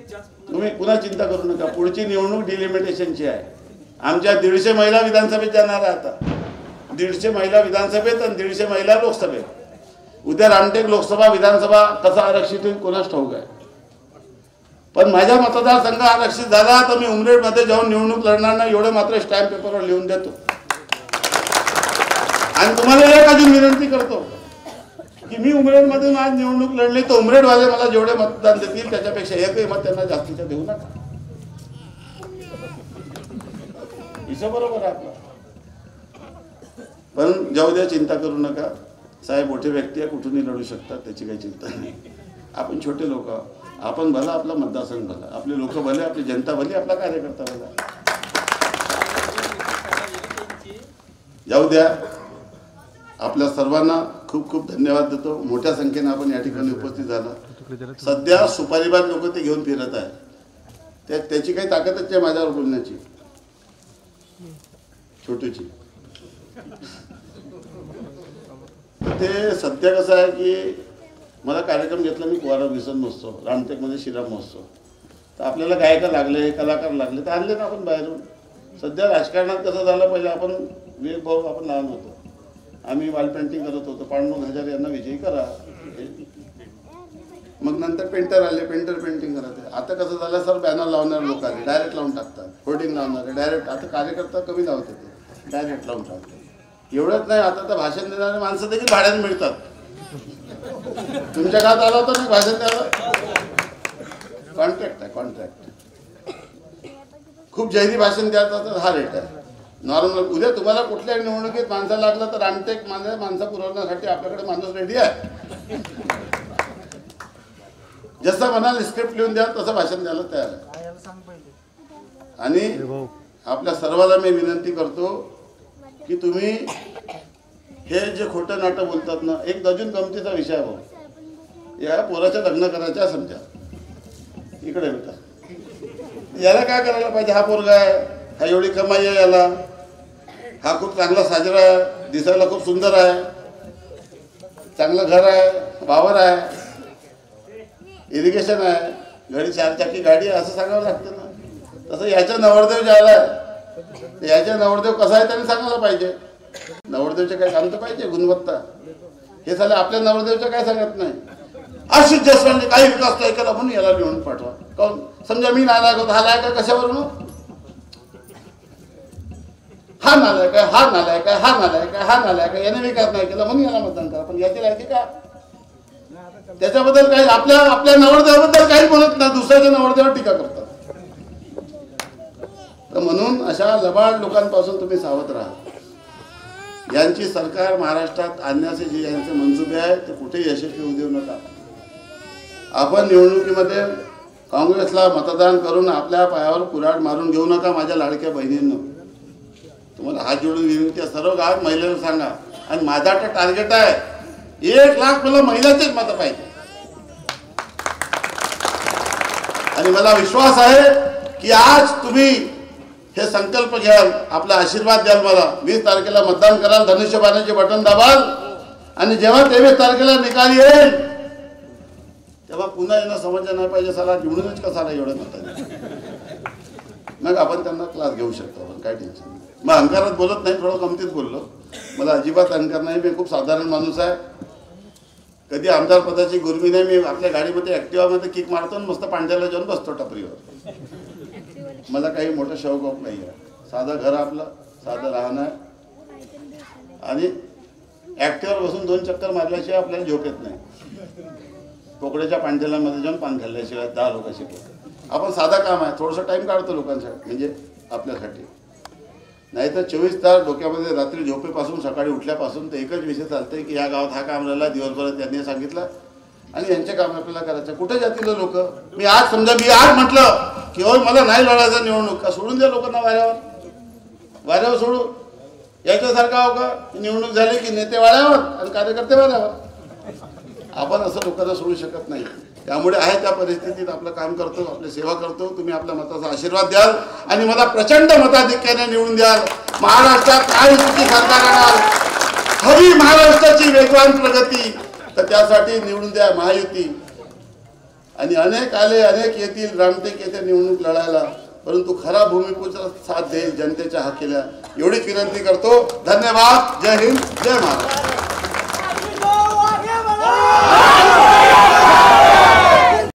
तुम्ही पुन्हा चिंता करू नका. पुढची निवडणूक डिलिमिटेशनची आहे. आमच्या 150 महिला विधानसभेत जाणार आहे. आता 150 महिला विधानसभेत आणि 150 महिला लोकसभेत. उद्या रामटेक लोकसभा विधानसभा कसा आरक्षित होईल कोणाच ठाऊक आहे. पण माझ्या मतदारसंघ आरक्षित झाला तर मी उमरेडमध्ये जाऊन निवडणूक लढणार नाही एवढं मात्र स्टॅम्प पेपरवर लिहून देतो. आणि तुम्हाला एक अजून विनंती करतो की मी उमरेडमधून आज निवडणूक लढली तर उमरेडवाले मला जेवढे मतदान देतील त्याच्यापेक्षा एकही मत त्यांना जास्तीचं देऊ नका. हिशोब बरोबर आहे आपला. पण जाऊ द्या, चिंता करू नका. साहेब मोठे व्यक्ती आहे, कुठूनही लढू शकतात, त्याची काही चिंता नाही. आपण छोटे लोक, आपण भला, आपला मतदारसंघ भला, आपले लोक भले, आपली जनता भली, आपला कार्यकर्ता भला. जाऊ द्या. आपल्या सर्वांना खूप खूप धन्यवाद देतो. मोठ्या संख्येने आपण या ठिकाणी उपस्थित झाला. सध्या सुपारीबाज लोक ते घेऊन फिरत आहे. त्याची काही ताकदच आहे माझ्यावर बोलण्याची, छोटीची. ते सध्या कसं आहे की मला कार्यक्रम घेतला मी कुवारा व्यसन महोत्सव, रामटेकमध्ये श्रीराम महोत्सव. तर आपल्याला गायक लागले, कलाकार लागले, तर आणले ना आपण बाहेरून. सध्या राजकारणात कसं झालं, पहिले आपण विवेक भाऊ आपण लहान होतो, आम्ही वॉल पेंटिंग करत होतो, पांडुरंग हजारे यांना विजयी करा, मग नंतर पेंटर आले, पेंटर पेंटिंग करत. आता कसं झालं सर, बॅनर लावणारे लोक आले, डायरेक्ट लावून टाकतात, होर्डिंग लावणारे डायरेक्ट. आता कार्यकर्ता कमी लावत होते, डायरेक्ट लावून टाकतात. एवढंच नाही, आता तर भाषण देणारे माणसं देखील भाड्याने मिळतात. तुमच्या गावात आला होता ना भाषण द्यायला, कॉन्ट्रॅक्ट आहे, कॉन्ट्रॅक्ट. खूप जाहिरी भाषण द्यायचा तर हा रेट आहे. नॉर्मल उद्या तुम्हाला कुठल्या निवडणुकीत माणसा लागला तर रामटेक माणसं पुरवण्यासाठी आपल्याकडे माणूस रेडी आहे. जसं म्हणाल स्क्रिप्ट लिहून द्या तसं भाषण द्यायला तयार आहे. आणि आपल्या सर्वांना मी विनंती करतो की तुम्ही हे जे खोटं नाटक बोलतात ना, एक अजून गमतीचा विषय आहे भाऊ. या पोराचं लग्न करायचं समजा, इकडे होता, याला काय करायला पाहिजे? हा पोरगा आहे, हा एवढी कमाई आहे याला, हा खूप चांगला साजरा आहे, दिसायला खूप सुंदर आहे, चांगलं घर आहे, वावर आहे, इरिगेशन आहे, घरी 4 चाकी गाडी आहे, असं सांगावं लागतं ना. तसं याचा नवरदेव ज्याला आहे, याचा नवरदेव कसा आहे त्यांनी सांगायला पाहिजे. नवरदेवचे काय काम तर पाहिजे, गुणवत्ता. हे झालं आपल्या नवरदेवचं काय सांगत नाही. आशिष जसवंतने काही विकास नाही केला म्हणून याला लिहून पाठवा. काऊन? समजा मी नालायक होतो, हा लायक आहे कशावरून? हा नालायक आहे, हा नालायक आहे, हा नालायक आहे, हा नालायक आहे, याने विकास नाही केला म्हणून याला मतदान करा. पण याची लायकी का? त्याच्याबद्दल काही आपल्या नवरदेवाबद्दल काही बोलत नाही, दुसऱ्याच्या नवरदेवावर टीका करतात. तर म्हणून अशा लबाड लोकांपासून तुम्ही सावध राहा. यांची सरकार महाराष्ट्रात आणण्याचे जे यांचे मनसुबे आहेत ते कुठे यशस्वी होऊ देऊ नका. आपण निवडणुकीमध्ये काँग्रेसला मतदान करून आपल्या पायावर कुऱ्हाड मारून घेऊ नका. माझ्या लाडक्या बहिणींनो, तुम्हाला हात जोडून विनंती आहे, सर्व गावात महिलांना सांगा. आणि माझा तर टार्गेट आहे 1 लाख मला महिलांचेच मतं पाहिजे. आणि मला विश्वास आहे की आज तुम्ही हे संकल्प घ्याल, आपला आशीर्वाद द्याल, मला 20 तारखेला मतदान कराल, धनुष्यबाणाचे बटन दाबाल, आणि जेव्हा 23 तारखेला निकाल येईल तेव्हा पुन्हा यांना समजलं नाही पाहिजे साला निवडूनच कसा आला एवढं मताने. मग आपण त्यांना क्लास घेऊ शकतो, आपण काय टेन्शन नाही. मग अहंकारात बोलत नाही, थोडं कमतीत बोललो. मला अजिबात अहंकार नाही, मी खूप साधारण माणूस आहे. कधी आमदार पदाची गुरमी नाही. मी आपल्या गाडीमध्ये ॲक्टिवामध्ये किक मारतो आणि मस्त पांढऱ्याला जाऊन बसतो टपरीवर. मला काही मोठं शौक नाही आहे. साधं घर आपलं, साधं राहणं आहे. आणि ॲक्टिवावर बसून 2 चक्कर मारल्याशिवाय आपल्याला झोप येत नाही. पोकड्याच्या पांढऱ्यामध्ये जाऊन पान खाल्ल्याशिवाय 10 लोकांशी आपण साधा काम आहे, थोडंसं टाईम काढतो लोकांसाठी, म्हणजे आपल्यासाठी. नाहीतर 24 तास डोक्यामध्ये रात्री झोपेपासून सकाळी उठल्यापासून तर एकच विषय चालतंय की या गावात हा काम राहिला, दिवसभरात त्यांनी सांगितलं आणि यांचे काम आपल्याला करायचं. कुठे जातील लोक? मी आज समजा मी आज म्हटलं की हो मला नाही लढायचं निवडणूक, का सोडून द्या लोकांना वाऱ्यावर सोडू? याच्यासारखा हो का? निवडणूक झाली की नेते वाऱ्यावर आणि कार्यकर्ते वाऱ्यावर. आपण असं लोकांना सोडू शकत नाही. त्यामुळे आहे त्या परिस्थितीत आपलं काम करतो, आपली सेवा करतो. तुम्ही आपल्या मताचा आशीर्वाद द्याल आणि मला प्रचंड मताधिक्याने निवडून द्याल. महाराष्ट्रात महायुतीची सरकार आणणार, हवी महाराष्ट्राची वेगवान प्रगती, तर त्यासाठी निवडून द्या महायुती. आणि अनेक आले, अनेक येतील रामटेक येथे निवडणूक लढायला, परंतु खरा भूमिपुत्र साथ देईल जनतेच्या हाकेला, एवढीच विनंती करतो. धन्यवाद. जय हिंद, जय महाराष्ट्र.